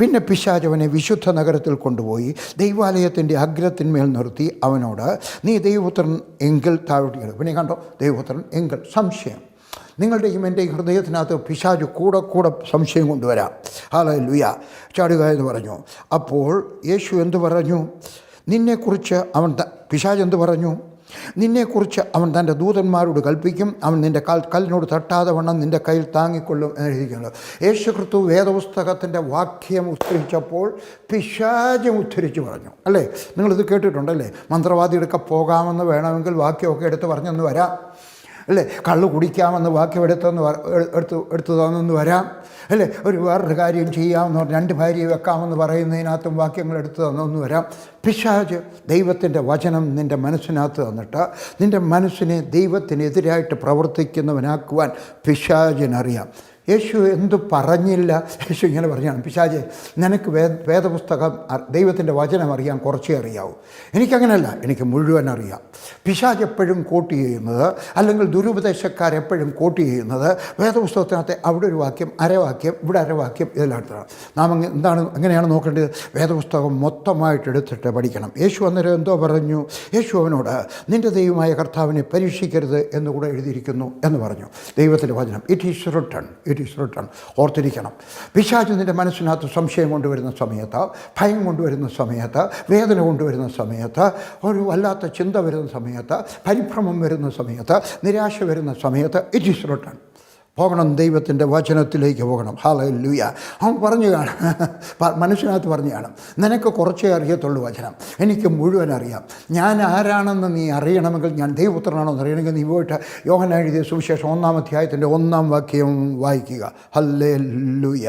പിന്നെ പിശാചവനെ വിശുദ്ധ നഗരത്തിൽ കൊണ്ടുപോയി ദൈവാലയത്തിൻ്റെ അഗ്രത്തിന്മേൽ നിർത്തി അവനോട്, നീ ദൈവപുത്രൻ എങ്കിൽ താഴോട്ട്. പിന്നെ കണ്ടോ, ദൈവപുത്രൻ എങ്കിൽ സംശയം. നിങ്ങളുടെയും എൻ്റെയും ഹൃദയത്തിനകത്ത് പിശാച് കൂടെ സംശയം കൊണ്ടുവരാം. ഹല്ലേലൂയ. ചാടുക എന്ന് പറഞ്ഞു. അപ്പോൾ യേശു എന്തു പറഞ്ഞു? നിന്നെക്കുറിച്ച് പിശാച് എന്തു പറഞ്ഞു? നിന്നെക്കുറിച്ച് അവൻ തൻ്റെ ദൂതന്മാരോട് കൽപ്പിക്കും, അവൻ നിൻ്റെ കല്ലിനോട് തട്ടാതെ വണ്ണം നിൻ്റെ കയ്യിൽ താങ്ങിക്കൊള്ളും എന്നെഴുതിയിരിക്കുന്നത്. യേശു ക്രിസ്തു വേദപുസ്തകത്തിൻ്റെ വാക്യം ഉദ്ധരിച്ചപ്പോൾ പിശാചും ഉദ്ധരിച്ച് പറഞ്ഞു. അല്ലേ? നിങ്ങളിത് കേട്ടിട്ടുണ്ടല്ലേ? മന്ത്രവാദിയെടുക്കെ പോകാമെന്ന് വേണമെങ്കിൽ വാക്യമൊക്കെ എടുത്ത് പറഞ്ഞെന്ന് വരാം. അല്ലേ? കള്ള് കുടിക്കാമെന്ന് വാക്യം എടുത്തു തന്നെന്ന് വരാം. അല്ലേ? വേറൊരു കാര്യം ചെയ്യാമെന്ന് പറഞ്ഞ് 2 ഭാര്യയെ വെക്കാമെന്ന് പറയുന്നതിനകത്തും വാക്യങ്ങൾ എടുത്തു തന്നെന്ന് വരാം. പിശാച് ദൈവത്തിൻ്റെ വചനം നിൻ്റെ മനസ്സിനകത്ത് തന്നിട്ട് നിൻ്റെ മനസ്സിനെ ദൈവത്തിനെതിരായിട്ട് പ്രവർത്തിക്കുന്നവനാക്കുവാൻ പിശാചിനറിയാം. യേശു എന്തു പറഞ്ഞില്ല? യേശു ഇങ്ങനെ പറഞ്ഞാണ്, പിശാചേ, നിനക്ക് വേദപുസ്തകം ദൈവത്തിൻ്റെ വചനം അറിയാൻ കുറച്ചേ അറിയാവൂ. എനിക്കങ്ങനെയല്ല, എനിക്ക് മുഴുവൻ അറിയാം. പിശാച് എപ്പോഴും കോട്ട് ചെയ്യുന്നത്, അല്ലെങ്കിൽ ദുരുപദേശക്കാരെപ്പോഴും കോട്ട് ചെയ്യുന്നത് വേദപുസ്തകത്തിനകത്തെ അവിടെ ഒരു വാക്യം, അരവാക്യം, ഇവിടെ അരവാക്യം, ഇതിനകത്താണ്. നാം എങ്ങനെയാണ് നോക്കേണ്ടത്? വേദപുസ്തകം മൊത്തമായിട്ട് എടുത്തിട്ട് പഠിക്കണം. യേശു അന്നേരം എന്തോ പറഞ്ഞു? യേശു അവനോട് നിൻ്റെ ദൈവമായ കർത്താവിനെ പരീക്ഷിക്കരുത് എന്നുകൂടെ എഴുതിയിരിക്കുന്നു എന്ന് പറഞ്ഞു. ദൈവത്തിൻ്റെ വചനം ഇറ്റ് ഈസ് റിട്ടൺ. ഓർത്തിരിക്കണം. പിശാച് നിൻ്റെ മനസ്സിനകത്ത് സംശയം കൊണ്ടുവരുന്ന സമയത്ത്, ഭയം കൊണ്ടുവരുന്ന സമയത്ത്, വേദന കൊണ്ടുവരുന്ന സമയത്ത്, ഒരു വല്ലാത്ത ചിന്ത വരുന്ന സമയത്ത്, പരിഭ്രമം വരുന്ന സമയത്ത്, നിരാശ വരുന്ന സമയത്ത് ഇറ്റ് ഈസ് റിട്ടൺ. പോകണം, ദൈവത്തിൻ്റെ വചനത്തിലേക്ക് പോകണം. ഹല്ലേലൂയ. അവൻ പറഞ്ഞു കാണും, മനസ്സിനകത്ത് പറഞ്ഞു കാണും, നിനക്ക് കുറച്ചേ അറിയത്തുള്ളൂ വചനം, എനിക്ക് മുഴുവൻ അറിയാം. ഞാൻ ആരാണെന്ന് നീ അറിയണമെങ്കിൽ, ഞാൻ ദൈവപുത്രനാണോ എന്ന് അറിയണമെങ്കിൽ നീ പോയിട്ട് യോഹന്നാൻ എഴുതിയ സുവിശേഷം 1-ാം അധ്യായത്തിൻ്റെ 1-ാം വാക്യം വായിക്കുക. ഹല്ലേലൂയ.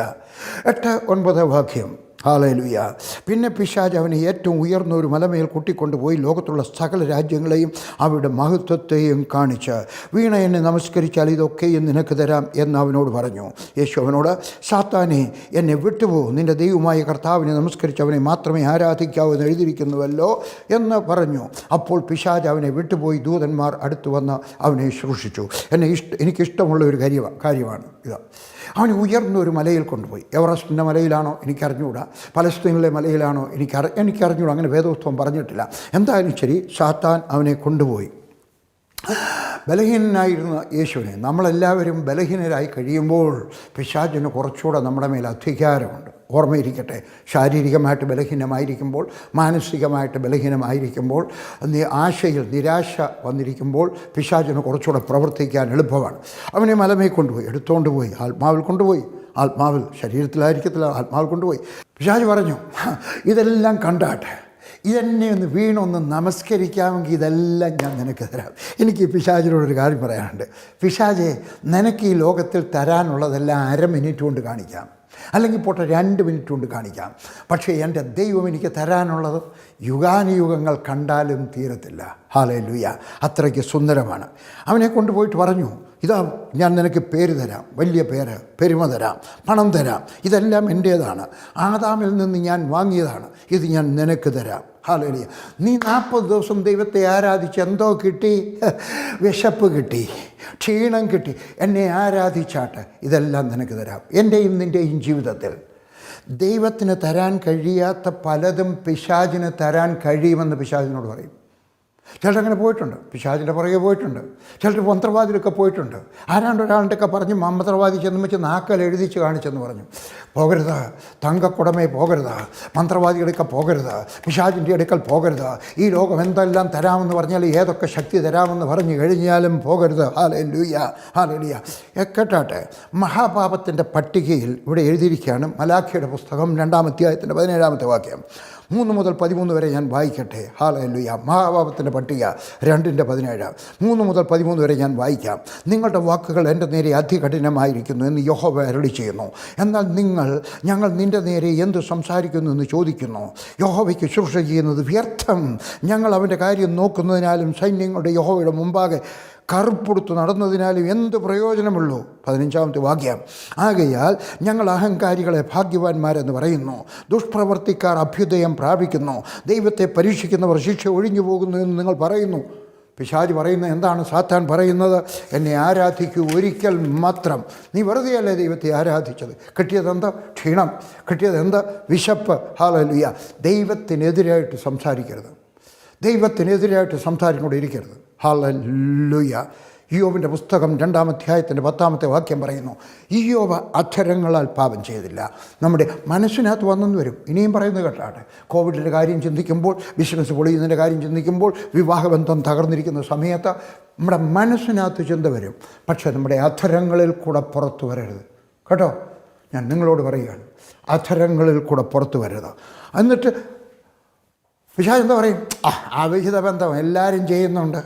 8-9 വാക്യം. ഹല്ലേലൂയ. പിന്നെ പിശാച് അവനെ ഏറ്റവും ഉയർന്ന ഒരു മലമേൽ കൂട്ടിക്കൊണ്ടുപോയി ലോകത്തുള്ള സകല രാജ്യങ്ങളെയും അവരുടെ മഹത്വത്തെയും കാണിച്ച്, വീണ എന്നെ നമസ്കരിച്ചാൽ ഇതൊക്കെയും നിനക്ക് തരാം എന്ന് അവനോട് പറഞ്ഞു. യേശു അവനോട്, സാത്താനെ, എന്നെ വിട്ടുപോകും, നിൻ്റെ ദൈവമായ കർത്താവിനെ നമസ്കരിച്ചവനെ മാത്രമേ ആരാധിക്കാവൂ എന്ന് എഴുതിയിരിക്കുന്നുവല്ലോ എന്ന് പറഞ്ഞു. അപ്പോൾ പിശാച് അവനെ വിട്ടുപോയി. ദൂതന്മാർ അടുത്തു വന്ന് അവനെ ശുശ്രൂഷിച്ചു. എനിക്കിഷ്ടമുള്ള ഒരു കാര്യമാണ് ഇത്. അവൻ ഉയർന്നൊരു മലയിൽ കൊണ്ടുപോയി. എവറസ്റ്റിൻ്റെ മലയിലാണോ എനിക്കറിഞ്ഞുകൂടാ, പലസ്തീനിലെ മലയിലാണോ എനിക്കറിഞ്ഞുകൂടാ, അങ്ങനെ വേദപുസ്തകം പറഞ്ഞിട്ടില്ല. എന്തായാലും ശരി, സാത്താൻ അവനെ കൊണ്ടുപോയി. ബലഹീനനായിരുന്ന യേശുവിനെ, നമ്മളെല്ലാവരും ബലഹീനരായി കഴിയുമ്പോൾ പിശാചിന് കുറച്ചുകൂടെ നമ്മുടെ മേൽ അധികാരമുണ്ട്. ഓർമ്മയിരിക്കട്ടെ, ശാരീരികമായിട്ട് ബലഹീനമായിരിക്കുമ്പോൾ, മാനസികമായിട്ട് ബലഹീനമായിരിക്കുമ്പോൾ, ആശയിൽ നിരാശ വന്നിരിക്കുമ്പോൾ പിശാചിന് കുറച്ചുകൂടെ പ്രവർത്തിക്കാൻ എളുപ്പമാണ്. അവനെ മലമേൽ കൊണ്ടുപോയി, എടുത്തുകൊണ്ട് പോയി, ആത്മാവിൽ ശരീരത്തിലായിരിക്കത്തില്ല, ആത്മാവിൽ കൊണ്ടുപോയി. പിശാച് പറഞ്ഞു, ഇതെല്ലാം കണ്ടാട്ടെ, ഇതെന്നെ ഒന്ന് വീണൊന്ന് നമസ്കരിക്കാമെങ്കിൽ ഇതെല്ലാം ഞാൻ നിനക്ക് തരാം. എനിക്ക് ഈ പിശാചിനോടൊരു കാര്യം പറയാനുണ്ട്. പിശാചെ, നിനക്ക് ഈ ലോകത്തിൽ തരാനുള്ളതെല്ലാം 1/2 മിനിറ്റ് കൊണ്ട് കാണിക്കാം, അല്ലെങ്കിൽ പോട്ടെ 2 മിനിറ്റ് കൊണ്ട് കാണിക്കാം. പക്ഷേ എൻ്റെ ദൈവം എനിക്ക് തരാനുള്ളത് യുഗാനുയുഗങ്ങൾ കണ്ടാലും തീരത്തില്ല. ഹല്ലേലൂയ. അത്രയ്ക്ക് സുന്ദരമാണ്. അവനെ കൊണ്ടുപോയിട്ട് പറഞ്ഞു, ഇതാ ഞാൻ നിനക്ക് പേര് തരാം, വലിയ പേര്, പെരുമ തരാം, പണം തരാം, ഇതെല്ലാം എൻ്റേതാണ്, ആദാമിൽ നിന്ന് ഞാൻ വാങ്ങിയതാണ്, ഇത് ഞാൻ നിനക്ക് തരാം. ഹല്ലേലൂയ. നീ 40 ദിവസം ദൈവത്തെ ആരാധിച്ച് എന്തോ കിട്ടി? വിശപ്പ് കിട്ടി, ക്ഷീണം കിട്ടി. എന്നെ ആരാധിച്ചാട്ട് ഇതെല്ലാം നിനക്ക് തരാം. എൻ്റെയും നിൻ്റെയും ജീവിതത്തിൽ ദൈവത്തിന് തരാൻ കഴിയാത്ത പലതും പിശാചിന് തരാൻ കഴിയുമെന്ന് പിശാചിനോട് പറയും. ചിലരങ്ങനെ പോയിട്ടുണ്ട്, പിശാചിൻ്റെ പുറകെ പോയിട്ടുണ്ട്. ചിലർ മന്ത്രവാദിയിലൊക്കെ പോയിട്ടുണ്ട്. ഒരാളുടെയൊക്കെ പറഞ്ഞ് മന്ത്രവാദി ചെന്ന് വെച്ച് നാക്കൽ എഴുതിച്ച് കാണിച്ചെന്ന് പറഞ്ഞു, പോകരുത്, തങ്കക്കുടമേ പോകരുത്, മന്ത്രവാദികളൊക്കെ പോകരുത്, പിശാചിൻ്റെ അടുക്കൽ പോകരുത്, ഈ ലോകം എന്തെല്ലാം തരാമെന്ന് പറഞ്ഞാൽ, ഏതൊക്കെ ശക്തി തരാമെന്ന് പറഞ്ഞു കഴിഞ്ഞാലും പോകരുത്. ഹല്ലേലൂയ. കേട്ടാട്ടെ, മഹാപാപത്തിൻ്റെ പട്ടികയിൽ ഇവിടെ എഴുതിയിരിക്കുകയാണ്. മലാഖിയുടെ പുസ്തകം 2-ാം അധ്യായത്തിൻ്റെ 17-ാമത്തെ വാക്യം 3 മുതൽ 13 വരെ ഞാൻ വായിക്കട്ടെ. ഹല്ലേലൂയ. മഹാപാപത്തിൻ്റെ പട്ടിക 2:17. 3 മുതൽ 13 വരെ ഞാൻ വായിക്കാം. നിങ്ങളുടെ വാക്കുകൾ എൻ്റെ നേരെ അതികഠിനമായിരിക്കുന്നു എന്ന് യഹോവ അരുളി ചെയ്യുന്നു. എന്നാൽ ഞങ്ങൾ നിൻ്റെ നേരെ എന്ത് സംസാരിക്കുന്നു എന്ന് ചോദിക്കുന്നു. യഹോവയ്ക്ക് ശുശ്രൂഷ ചെയ്യുന്നത് വ്യർത്ഥം. ഞങ്ങൾ അവൻ്റെ കാര്യം നോക്കുന്നതിനാലും സൈന്യങ്ങളുടെ യഹോവയുടെ മുമ്പാകെ കറുപ്പെടുത്തു നടന്നതിനാലും എന്ത് പ്രയോജനമുള്ളൂ? 15-ാമത്തെ വാക്യം. ആകയാൽ ഞങ്ങൾ അഹങ്കാരികളെ ഭാഗ്യവാന്മാരെന്ന് പറയുന്നു, ദുഷ്പ്രവർത്തിക്കാർ അഭ്യുദയം പ്രാപിക്കുന്നു, ദൈവത്തെ പരീക്ഷിക്കുന്നവർ ശിക്ഷ ഒഴിഞ്ഞു പോകുന്നു എന്ന് നിങ്ങൾ പറയുന്നു. പിശാച് പറയുന്നത് എന്താണ്? സാത്താൻ പറയുന്നത്, എന്നെ ആരാധിക്കൂ ഒരിക്കൽ മാത്രം. നീ വെറുതെയല്ലേ ദൈവത്തെ ആരാധിച്ചത്? കിട്ടിയതെന്താ? ക്ഷീണം. കിട്ടിയതെന്താ? വിശപ്പ്. ഹല്ലേലൂയ. ദൈവത്തിനെതിരായിട്ട് സംസാരിക്കരുത്, ദൈവത്തിനെതിരായിട്ട് സംസാരിക്കൊണ്ടിരിക്കരുത്. ഹല്ലേലൂയ. ഇയ്യോബിൻ്റെ പുസ്തകം 2-ാം അധ്യായത്തിൻ്റെ 10-ാമത്തെ വാക്യം പറയുന്നു, ഇയ്യോബ് അക്ഷരങ്ങളാൽ പാപം ചെയ്തില്ല. നമ്മുടെ മനസ്സിനകത്ത് വന്നെന്ന് വരും. ഇനിയും പറയുന്നത് കേട്ടാട്ടെ, കോവിഡിൻ്റെ കാര്യം ചിന്തിക്കുമ്പോൾ, ബിസിനസ് പൊളിയുന്നതിൻ്റെ കാര്യം ചിന്തിക്കുമ്പോൾ, വിവാഹബന്ധം തകർന്നിരിക്കുന്ന സമയത്ത് നമ്മുടെ മനസ്സിനകത്ത് ചിന്ത വരും. പക്ഷേ നമ്മുടെ അധരങ്ങളിൽ കൂടെ പുറത്തു വരരുത് കേട്ടോ. ഞാൻ നിങ്ങളോട് പറയുകയാണ്, അധരങ്ങളിൽ കൂടെ പുറത്തു വരരുത്. എന്നിട്ട് പിശാച് എന്താ പറയും? അവിഹിത ബന്ധം എല്ലാവരും ചെയ്യുന്നുണ്ട്,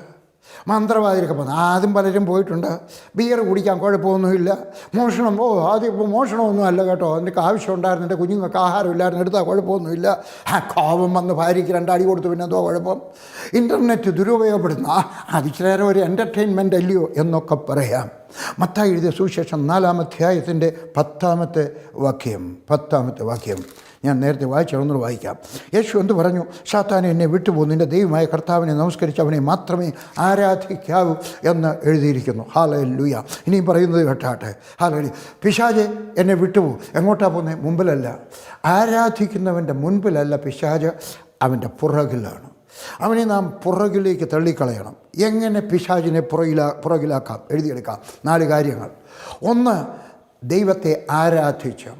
മന്ത്രവാദിയൊക്കെ പോകുന്നു, ആദ്യം പലരും പോയിട്ടുണ്ട്, ബിയർ കുടിക്കാൻ കുഴപ്പമൊന്നുമില്ല, മോഷണം ആദ്യം ഇപ്പോൾ മോഷണമൊന്നും അല്ല കേട്ടോ, എനിക്ക് ആവശ്യമുണ്ടായിരുന്നു, എൻ്റെ കുഞ്ഞുങ്ങൾക്ക് ആഹാരമില്ലായിരുന്നു, എടുത്താൽ കുഴപ്പമൊന്നുമില്ല, കോപം വന്ന് ഭാര്യയ്ക്ക് 2 അടി കൊടുത്തു, പിന്നെ എന്തോ കുഴപ്പം, ഇൻ്റർനെറ്റ് ദുരുപയോഗപ്പെടുന്ന അത് ഇച്ചിരി ഒരു എൻ്റർടൈൻമെൻ്റ് അല്ലയോ എന്നൊക്കെ പറയാം. മത്തായി എഴുതിയ സുവിശേഷം 4-ാം അധ്യായത്തിൻ്റെ 10-ാമത്തെ വാക്യം ഞാൻ നേരത്തെ വായിച്ചതൊന്നും വായിക്കാം. യേശു എന്ത് പറഞ്ഞു? സാത്താനെ എന്നെ വിട്ടുപോകും, നിൻ്റെ ദൈവമായ കർത്താവിനെ നമസ്കരിച്ച് അവനെ മാത്രമേ ആരാധിക്കാവൂ എന്ന് എഴുതിയിരിക്കുന്നു. ഹല്ലേലൂയ. ഇനിയും പറയുന്നത് കേട്ടാട്ടെ. ഹല്ലേലൂയ. പിശാച് എന്നെ വിട്ടുപോകും. എങ്ങോട്ടാണ് പോകുന്നത്? മുമ്പിലല്ല. ആരാധിക്കുന്നവൻ്റെ മുൻപിലല്ല പിശാച്, അവൻ്റെ പുറകിലാണ്. അവനെ നാം പുറകിലേക്ക് തള്ളിക്കളയണം. എങ്ങനെ പിശാചിനെ പുറകിലാക്കാം? എഴുതിയെടുക്കാം 4 കാര്യങ്ങൾ. 1, ദൈവത്തെ ആരാധിച്ച്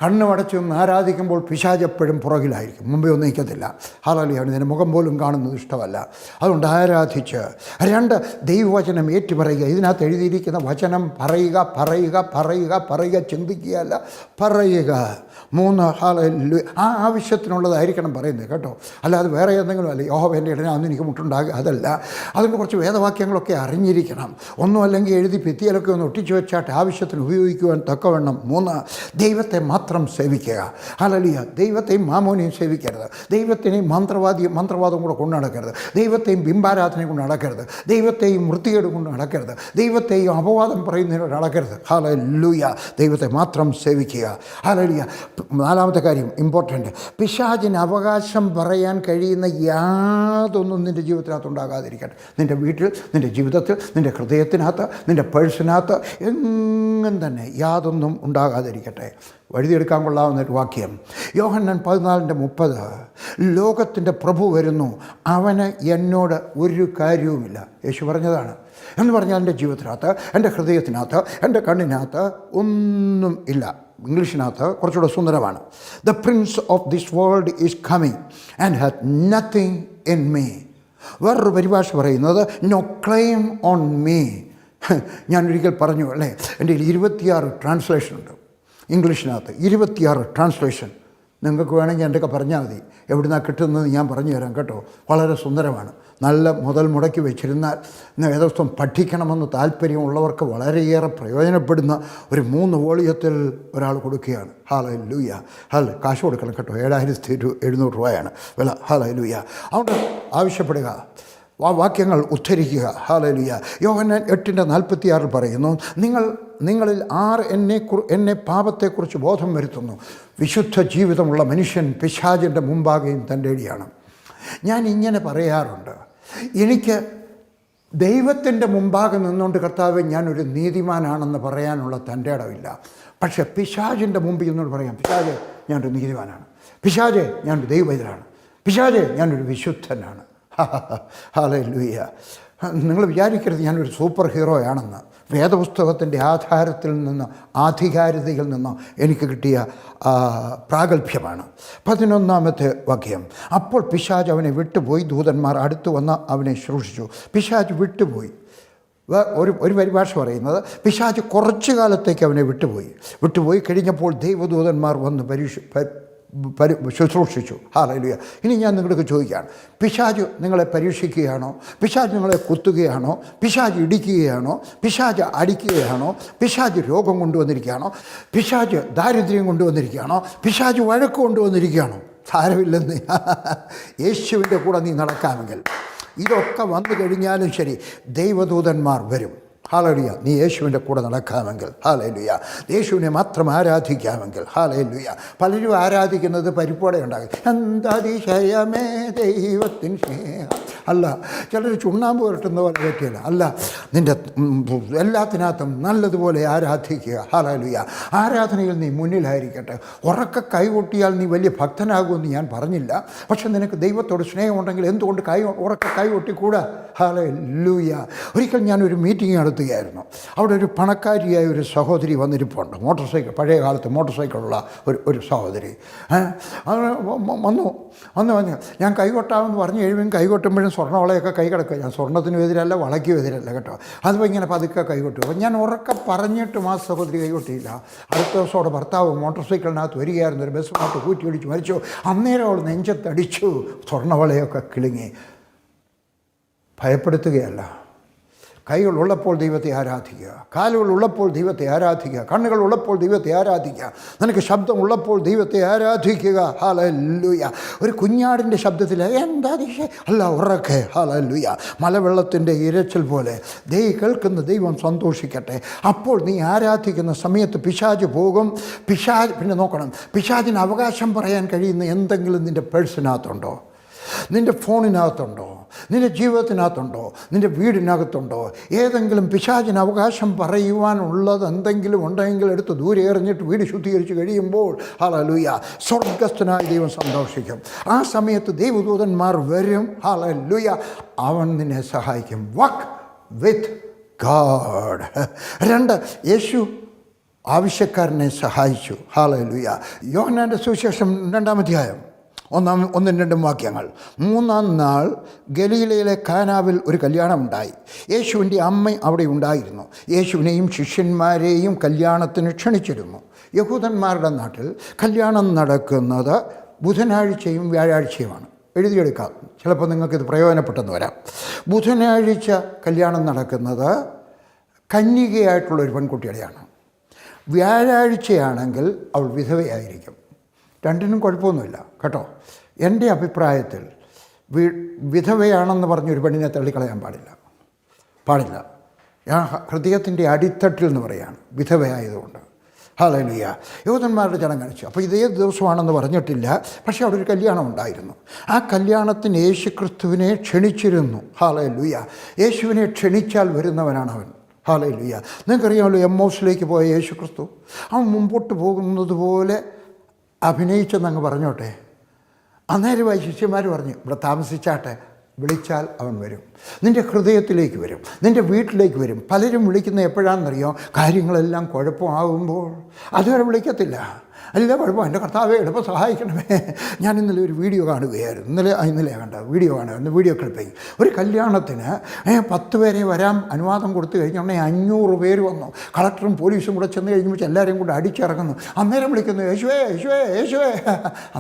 കണ്ണുമടച്ച് നിന്ന് ആരാധിക്കുമ്പോൾ പിശാച് എപ്പോഴും പുറകിലായിരിക്കും, മുമ്പേ ഒന്നും നിൽക്കത്തില്ല. ഹല്ലേലൂയ. ഇതിൻ്റെ മുഖം പോലും കാണുന്നത് ഇഷ്ടമല്ല. അതുകൊണ്ട് ആരാധിച്ച്. 2, ദൈവവചനം ഏറ്റുപറയുക. ഇതിനകത്ത് എഴുതിയിരിക്കുന്ന വചനം പറയുക, ചിന്തിക്കുകയല്ല, പറയുക. 3, ഹല്ലേലൂയ. ആ ആവശ്യത്തിനുള്ളതായിരിക്കണം പറയുന്നത് കേട്ടോ, അല്ലാതെ വേറെ എന്തെങ്കിലും അല്ല. യഹോവ എൻ്റെ ഇടനെ അന്ന് എനിക്ക് മുട്ടുണ്ടാകുക, അതല്ല. അതിന് കുറച്ച് വേദവാക്യങ്ങളൊക്കെ അറിഞ്ഞിരിക്കണം. ഒന്നും അല്ലെങ്കിൽ എഴുതി ഭിത്തിയിലൊക്കെ ഒന്ന് ഒട്ടിച്ചു വെച്ചാട്ട് ആവശ്യത്തിന് ഉപയോഗിക്കുവാൻ തക്കവണ്ണം. 3, ദൈവത്തെ മാത്രം സേവിക്കുക. ഹല്ലേലൂയ. ദൈവത്തെയും മാമോനെയും സേവിക്കരുത്. ദൈവത്തിനെയും മന്ത്രവാദം കൂടെ കൊണ്ട് നടക്കരുത്. ദൈവത്തെയും ബിംബാരാധനയും കൊണ്ട് നടക്കരുത്. ദൈവത്തെയും വൃത്തികേട് കൊണ്ട് നടക്കരുത്. ദൈവത്തെയും അപവാദം പറയുന്നതിനോട് നടക്കരുത്. ഹല്ലേലൂയ. ദൈവത്തെ മാത്രം സേവിക്കുക. ഹല്ലേലൂയ. 4-ാമത്തെ കാര്യം ഇമ്പോർട്ടൻ്റ്, പിശാചിന് അവകാശം പറയാൻ കഴിയുന്ന യാതൊന്നും നിൻ്റെ ജീവിതത്തിനകത്ത് ഉണ്ടാകാതിരിക്കട്ടെ. നിൻ്റെ വീട്ടിൽ, നിൻ്റെ ജീവിതത്തിൽ, നിൻ്റെ ഹൃദയത്തിനകത്ത്, നിൻ്റെ പേഴ്സിനകത്ത് എങ്ങും തന്നെ യാതൊന്നും ഉണ്ടാകാതിരിക്കട്ടെ. എഴുതിയെടുക്കാൻ കൊള്ളാവുന്നൊരു വാക്യം, യോഹന്നാൻ 14:30, ലോകത്തിൻ്റെ പ്രഭു വരുന്നു, അവന് എന്നോട് ഒരു കാര്യവുമില്ല. യേശു പറഞ്ഞതാണ്. എന്ന് പറഞ്ഞാൽ എൻ്റെ ജീവിതത്തിനകത്ത്, എൻ്റെ ഹൃദയത്തിനകത്ത്, എൻ്റെ കണ്ണിനകത്ത് ഒന്നും ഇല്ല. ഇംഗ്ലീഷിനകത്ത് കുറച്ചുകൂടെ സുന്ദരമാണ്. The prince of this world is coming and hath nothing in me. വേറൊരു പരിഭാഷ പറയുന്നത് നോ ക്ലെയിം ഓൺ മീ. ഞാനൊരിക്കൽ പറഞ്ഞു അല്ലേ, എൻ്റെ 26 ട്രാൻസ്ലേഷൻ ഉണ്ട് ഇംഗ്ലീഷിനകത്ത്, 26 ട്രാൻസ്ലേഷൻ. നിങ്ങൾക്ക് വേണമെങ്കിൽ എൻ്റെയൊക്കെ പറഞ്ഞാൽ മതി, എവിടുന്നാണ് കിട്ടുന്നത് ഞാൻ പറഞ്ഞു തരാം കേട്ടോ. വളരെ സുന്ദരമാണ്. നല്ല മുതൽ മുടക്കി വെച്ചിരുന്നാൽ വേദപുസ്തകം പഠിക്കണമെന്ന് താല്പര്യമുള്ളവർക്ക് വളരെയേറെ പ്രയോജനപ്പെടുന്ന ഒരു 3 വോളിയത്തിൽ ഒരാൾ കൊടുക്കുകയാണ്. ഹല്ലേലൂയ. കാശ് കൊടുക്കണം കേട്ടോ, 7700 രൂപയാണ് വില. ഹല്ലേലൂയ. അതുകൊണ്ട് ആവശ്യപ്പെടുക, വാക്യങ്ങൾ ഉദ്ധരിക്കുക. ഹല്ലേലൂയ. യോഹന്നാൻ 8:46 പറയുന്നു, നിങ്ങളിൽ ആർ എന്നെ പാപത്തെക്കുറിച്ച് ബോധം വരുത്തുന്നു. വിശുദ്ധ ജീവിതമുള്ള മനുഷ്യൻ പിശാചിൻ്റെ മുമ്പാകെയും തൻ്റെ അടിയാണ്. ഞാൻ ഇങ്ങനെ പറയാറുണ്ട്, എനിക്ക് ദൈവത്തിൻ്റെ മുമ്പാകെ നിന്നുകൊണ്ട് കർത്താവേ ഞാനൊരു നീതിമാനാണെന്ന് പറയാനുള്ള തൻ്റെ ഇടമില്ല. പക്ഷേ പിശാചിൻ്റെ മുമ്പിൽ നിന്നോട് പറയാം, പിശാചേ ഞാനൊരു നീതിമാനാണ്, പിശാചേ ഞാനൊരു ദൈവവൈദ്യനാണ്, പിശാചേ ഞാനൊരു വിശുദ്ധനാണ്. ഹല്ലേലൂയ. നിങ്ങൾ വിചാരിക്കരുത് ഞാനൊരു സൂപ്പർ ഹീറോയാണെന്ന്. വേദപുസ്തകത്തിൻ്റെ ആധാരത്തിൽ നിന്ന്, ആധികാരികതയിൽ നിന്ന് എനിക്ക് കിട്ടിയ പ്രാഗൽഭ്യമാണ്. 11-ാമത്തെ വാക്യം, അപ്പോൾ പിശാച് അവനെ വിട്ടുപോയി, ദൂതന്മാർ അടുത്തു വന്ന് അവനെ ശുശ്രൂഷിച്ചു. പിശാച് വിട്ടുപോയി. ഒരു പരിഭാഷ പറയുന്നത് പിശാച് കുറച്ചു കാലത്തേക്ക് അവനെ വിട്ടുപോയി കഴിഞ്ഞപ്പോൾ ദൈവദൂതന്മാർ വന്ന് ശുശ്രൂഷിച്ചു. ഹല്ലേലൂയ. ഇനി ഞാൻ നിങ്ങൾക്ക് ചോദിക്കുകയാണ്, പിശാച് നിങ്ങളെ പരീക്ഷിക്കുകയാണോ? പിശാച് നിങ്ങളെ കുത്തുകയാണോ? പിശാച് ഇടിക്കുകയാണോ? പിശാച് അടിക്കുകയാണോ? പിശാച് രോഗം കൊണ്ടുവന്നിരിക്കുകയാണോ? പിശാച് ദാരിദ്ര്യം കൊണ്ടുവന്നിരിക്കുകയാണോ? പിശാച് വഴക്ക് കൊണ്ടുവന്നിരിക്കുകയാണോ? സാരമില്ലെന്ന്. യേശുവിൻ്റെ കൂടെ നീ നടക്കാമെങ്കിൽ, ഇതൊക്കെ വന്നു കഴിഞ്ഞാലും ശരി, ദൈവദൂതന്മാർ വരും. ഹല്ലേലൂയ. നീ യേശുവിൻ്റെ കൂടെ നടക്കാമെങ്കിൽ, ഹല്ലേലൂയ, യേശുവിനെ മാത്രം ആരാധിക്കാമെങ്കിൽ, ഹല്ലേലൂയ. പലരും ആരാധിക്കുന്നത് പരിപ്പോടെ ഉണ്ടാകും. എന്തതിശയമേ ദൈവത്തിൻ സ്നേഹം. അല്ല, ചിലർ ചുണ്ണാമ്പ് പുരട്ടുന്ന പോലെ പറ്റിയല്ല. അല്ല, നിൻ്റെ എല്ലാത്തിനകത്തും നല്ലതുപോലെ ആരാധിക്കുക. ഹല്ലേലൂയ. ആരാധനയിൽ നീ മുന്നിലായിരിക്കട്ടെ. ഉറക്കെ കൈകൊട്ടിയാൽ നീ വലിയ ഭക്തനാകുമെന്ന് ഞാൻ പറഞ്ഞില്ല. പക്ഷെ നിനക്ക് ദൈവത്തോട് സ്നേഹമുണ്ടെങ്കിൽ എന്തുകൊണ്ട് ഉറക്കെ കൈകൊട്ടിക്കൂടാ? ഹല്ലേലൂയ. ഒരിക്കൽ ഞാനൊരു മീറ്റിംഗ് നടത്തുകയായിരുന്നു. അവിടെ ഒരു പണക്കാരിയായ ഒരു സഹോദരി വന്നിരിപ്പുണ്ട്. മോട്ടോർ സൈക്കിൾ, പഴയ കാലത്ത് മോട്ടോർ സൈക്കിളുള്ള ഒരു സഹോദരി വന്നു ഞാൻ കൈകൊട്ടാമെന്ന് പറഞ്ഞു കഴിയുമ്പോൾ കൈകൊട്ടുമ്പോഴും സ്വർണ്ണവളയൊക്കെ കൈ കിടക്കുക. ഞാൻ സ്വർണ്ണത്തിനും എതിരല്ല, വളയ്ക്കും എതിരല്ല കേട്ടോ. അതിപ്പോൾ ഇങ്ങനെ പതുക്കെ കൈകൊട്ടു. അപ്പം ഞാൻ ഉറക്കെ പറഞ്ഞിട്ടും ആ സഹോദരി കൈകൊട്ടിയില്ല. അടുത്ത ദിവസം അവിടെ ഭർത്താവ് മോട്ടോർ സൈക്കിളിനകത്ത് വരികയായിരുന്നു. ഒരു ബസ്സുമായിട്ട് കൂറ്റി പിടിച്ച് മരിച്ചു. അന്നേരം അവൾ നെഞ്ചത്തടിച്ചു, സ്വർണ്ണവളയൊക്കെ കിളുങ്ങി. ഭയപ്പെടുത്തുകയല്ല. കൈകളുള്ളപ്പോൾ ദൈവത്തെ ആരാധിക്കുക, കാലുകളുള്ളപ്പോൾ ദൈവത്തെ ആരാധിക്കുക, കണ്ണുകളുള്ളപ്പോൾ ദൈവത്തെ ആരാധിക്കുക, നിനക്ക് ശബ്ദമുള്ളപ്പോൾ ദൈവത്തെ ആരാധിക്കുക. ഹല്ലേലൂയ. ഒരു കുഞ്ഞാടിൻ്റെ ശബ്ദത്തിൽ എന്താ അല്ല ഉറക്കെ ഹല്ലേലൂയ. മലവെള്ളത്തിൻ്റെ ഇരച്ചിൽ പോലെ കേൾക്കുന്ന ദൈവം സന്തോഷിക്കട്ടെ. അപ്പോൾ നീ ആരാധിക്കുന്ന സമയത്ത് പിശാച് പോകും. പിന്നെ നോക്കണം, പിശാചിന് അവകാശം പറയാൻ കഴിയുന്ന എന്തെങ്കിലും നിൻ്റെ പേഴ്സിനകത്തുണ്ടോ, നിൻ്റെ ഫോണിനകത്തുണ്ടോ, നിൻ്റെ ജീവിതത്തിനകത്തുണ്ടോ, നിൻ്റെ വീടിനകത്തുണ്ടോ? ഏതെങ്കിലും പിശാചിന് അവകാശം പറയുവാനുള്ളത് എന്തെങ്കിലും ഉണ്ടെങ്കിൽ എടുത്ത് ദൂരെ എറിഞ്ഞിട്ട് വീട് ശുദ്ധീകരിച്ച് കഴിയുമ്പോൾ ഹല്ലേലൂയ, സ്വർഗസ്ഥനായ ദൈവം സന്തോഷിക്കും. ആ സമയത്ത് ദൈവദൂതന്മാർ വരും. ഹല്ലേലൂയ. അവൻ നിന്നെ സഹായിക്കും. Work with God. 2, യേശു ആവശ്യക്കാരനെ സഹായിച്ചു. ഹല്ലേലൂയ. യോഹന്നാൻ്റെ സുവിശേഷം 2-ാം അധ്യായം 1-2 വാക്യങ്ങൾ. 3-ാം നാൾ ഗലീലയിലെ കാനാവിൽ ഒരു കല്യാണമുണ്ടായി. യേശുവിൻ്റെ അമ്മ അവിടെ ഉണ്ടായിരുന്നു. യേശുവിനെയും ശിഷ്യന്മാരെയും കല്യാണത്തിന് ക്ഷണിച്ചിരുന്നു. യഹൂദന്മാരുടെ നാട്ടിൽ കല്യാണം നടക്കുന്നത് ബുധനാഴ്ചയും വ്യാഴാഴ്ചയുമാണ്. എഴുതിയെടുക്കാം, ചിലപ്പോൾ നിങ്ങൾക്കിത് പ്രയോജനപ്പെട്ടെന്ന് വരാം. ബുധനാഴ്ച കല്യാണം നടക്കുന്നത് കന്യകയായിട്ടുള്ളൊരു പെൺകുട്ടിയുടെയാണ്. വ്യാഴാഴ്ചയാണെങ്കിൽ അവൾ വിധവയായിരിക്കും. രണ്ടിനും കുഴപ്പമൊന്നുമില്ല കേട്ടോ. എൻ്റെ അഭിപ്രായത്തിൽ വിധവയാണെന്ന് പറഞ്ഞൊരു പെണ്ണിനെ തള്ളിക്കളയാൻ പാടില്ല. ഞാൻ ഹൃദയത്തിൻ്റെ അടിത്തട്ടിൽ എന്ന് പറയാണ്, വിധവയായതുകൊണ്ട്. ഹല്ലേലൂയ. യഹൂദന്മാരുടെ ചടങ്ങ്. അപ്പോൾ ഇതേത് ദിവസമാണെന്ന് പറഞ്ഞിട്ടില്ല, പക്ഷേ അവിടെ ഒരു കല്യാണം ഉണ്ടായിരുന്നു. ആ കല്യാണത്തിന് യേശുക്രിസ്തുവിനെ ക്ഷണിച്ചിരുന്നു. ഹല്ലേലൂയ. യേശുവിനെ ക്ഷണിച്ചാൽ വരുന്നവനാണ് അവൻ. ഹല്ലേലൂയ. നിങ്ങൾക്കറിയാമല്ലോ, എമ്മോസിലേക്ക് പോയ യേശുക്രിസ്തു അവൻ മുമ്പോട്ട് പോകുന്നത് പോലെ അഭിനയിച്ചെന്നങ്ങ് പറഞ്ഞോട്ടെ. അന്നേരമായി ശിഷ്യന്മാർ പറഞ്ഞു, ഇവിടെ താമസിച്ചാട്ടെ, വിളിച്ചാൽ അവൻ വരും, നിൻ്റെ ഹൃദയത്തിലേക്ക് വരും, നിൻ്റെ വീട്ടിലേക്ക് വരും. പലരും വിളിക്കുന്നത് എപ്പോഴാണെന്നറിയോ? കാര്യങ്ങളെല്ലാം കുഴപ്പമാകുമ്പോൾ. അതുവരെ വിളിക്കത്തില്ല. അല്ല കുഴപ്പം, എൻ്റെ കർത്താവേ എളുപ്പം സഹായിക്കണമേ. ഞാൻ ഇന്നലെ ഒരു വീഡിയോ കാണുകയായിരുന്നു. ഇന്നലെ കണ്ട വീഡിയോ കാണുമായിരുന്നു, വീഡിയോ ക്ലിപ്പിങ്. ഒരു കല്യാണത്തിന് 10 പേരെ വരാൻ അനുവാദം കൊടുത്തു കഴിഞ്ഞുണ്ടെങ്കിൽ 500 പേര് വന്നു. കളക്ടറും പോലീസും കൂടെ ചെന്ന് കഴിഞ്ഞപ്പോൾ എല്ലാവരെയും കൂടെ അടിച്ചിറങ്ങുന്നു. അന്നേരം വിളിക്കുന്നു, യേശുവേ യേശുവേ യേശുവേ.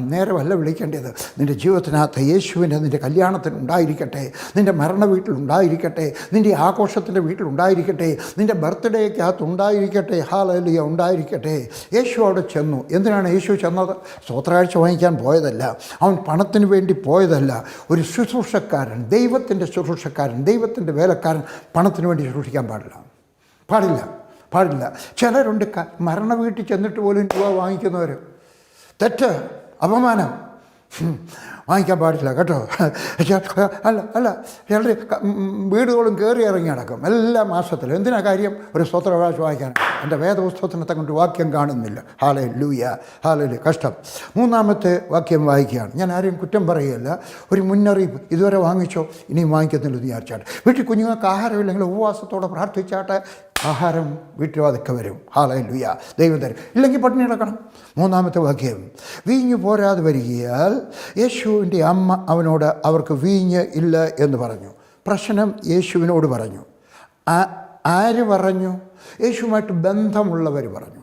അന്നേരമല്ല വിളിക്കേണ്ടത്. നിൻ്റെ ജീവിതത്തിനകത്ത് യേശുവിൻ്റെ നിൻ്റെ കല്യാണത്തിന് ഉണ്ടായിരിക്കട്ടെ, നിൻ്റെ മരണ വീട്ടിലുണ്ടായിരിക്കട്ടെ, നിൻ്റെ ആഘോഷത്തിൻ്റെ വീട്ടിലുണ്ടായിരിക്കട്ടെ, നിൻ്റെ ബർത്ത്ഡേക്കകത്ത് ഉണ്ടായിരിക്കട്ടെ. ഹല്ലേലൂയ, ഉണ്ടായിരിക്കട്ടെ. യേശു അവിടെ ചെന്നു. എന്തിനാണ് യേശു ചെന്നത്? സ്വത്രാഴ്ച വാങ്ങിക്കാൻ പോയതല്ല, അവൻ പണത്തിന് വേണ്ടി പോയതല്ല. ഒരു ശുശ്രൂഷക്കാരൻ, ദൈവത്തിൻ്റെ ശുശ്രൂഷക്കാരൻ, ദൈവത്തിൻ്റെ വേലക്കാരൻ പണത്തിന് വേണ്ടി ശുശ്രൂഷിക്കാൻ പാടില്ല. ചിലരുണ്ട് മരണ വീട്ടിൽ ചെന്നിട്ട് പോലും രൂപ വാങ്ങിക്കുന്നവർ. തെറ്റ്, അപമാനം. വാങ്ങിക്കാൻ പാടില്ല കേട്ടോ. അല്ല ചിലർ വീടുകളും കയറി ഇറങ്ങി നടക്കും എല്ലാ മാസത്തിലും. എന്തിനാ കാര്യം? ഒരു സ്തോത്രപ്രാവശ്യം വായിക്കാൻ. എൻ്റെ വേദപുസ്തകത്തിനകത്തെ കൊണ്ട് വാക്യം കാണുന്നില്ല. Hallelujah, hallelujah. കഷ്ടം. 3-ാമത്തെ വാക്യം വായിക്കുകയാണ്. ഞാൻ ആരെയും കുറ്റം പറയുകയല്ല, ഒരു മുന്നറിയിപ്പ്. ഇതുവരെ വാങ്ങിച്ചോ, ഇനിയും വാങ്ങിക്കത്തില്ലെന്ന് വിചാരിച്ചാട്ടെ. വീട്ടിൽ കുഞ്ഞുങ്ങൾക്ക് ആഹാരമില്ലെങ്കിൽ ഉപവാസത്തോടെ പ്രാർത്ഥിച്ചാട്ടെ, ആഹാരം വീട്ടിൽ അതൊക്കെ വരും. ഹല്ലേലൂയ, ദൈവം തരും. ഇല്ലെങ്കിൽ പട്ടിണി കിടക്കണം. 3-ാമത്തെ വാക്യം, വീഞ്ഞ് പോരാതെ വരികയാൽ യേശുവിൻ്റെ അമ്മ അവനോട് അവർക്ക് വീഞ്ഞ് ഇല്ല എന്ന് പറഞ്ഞു. പ്രശ്നം യേശുവിനോട് പറഞ്ഞു. ആര് പറഞ്ഞു? യേശുവുമായിട്ട് ബന്ധമുള്ളവർ പറഞ്ഞു.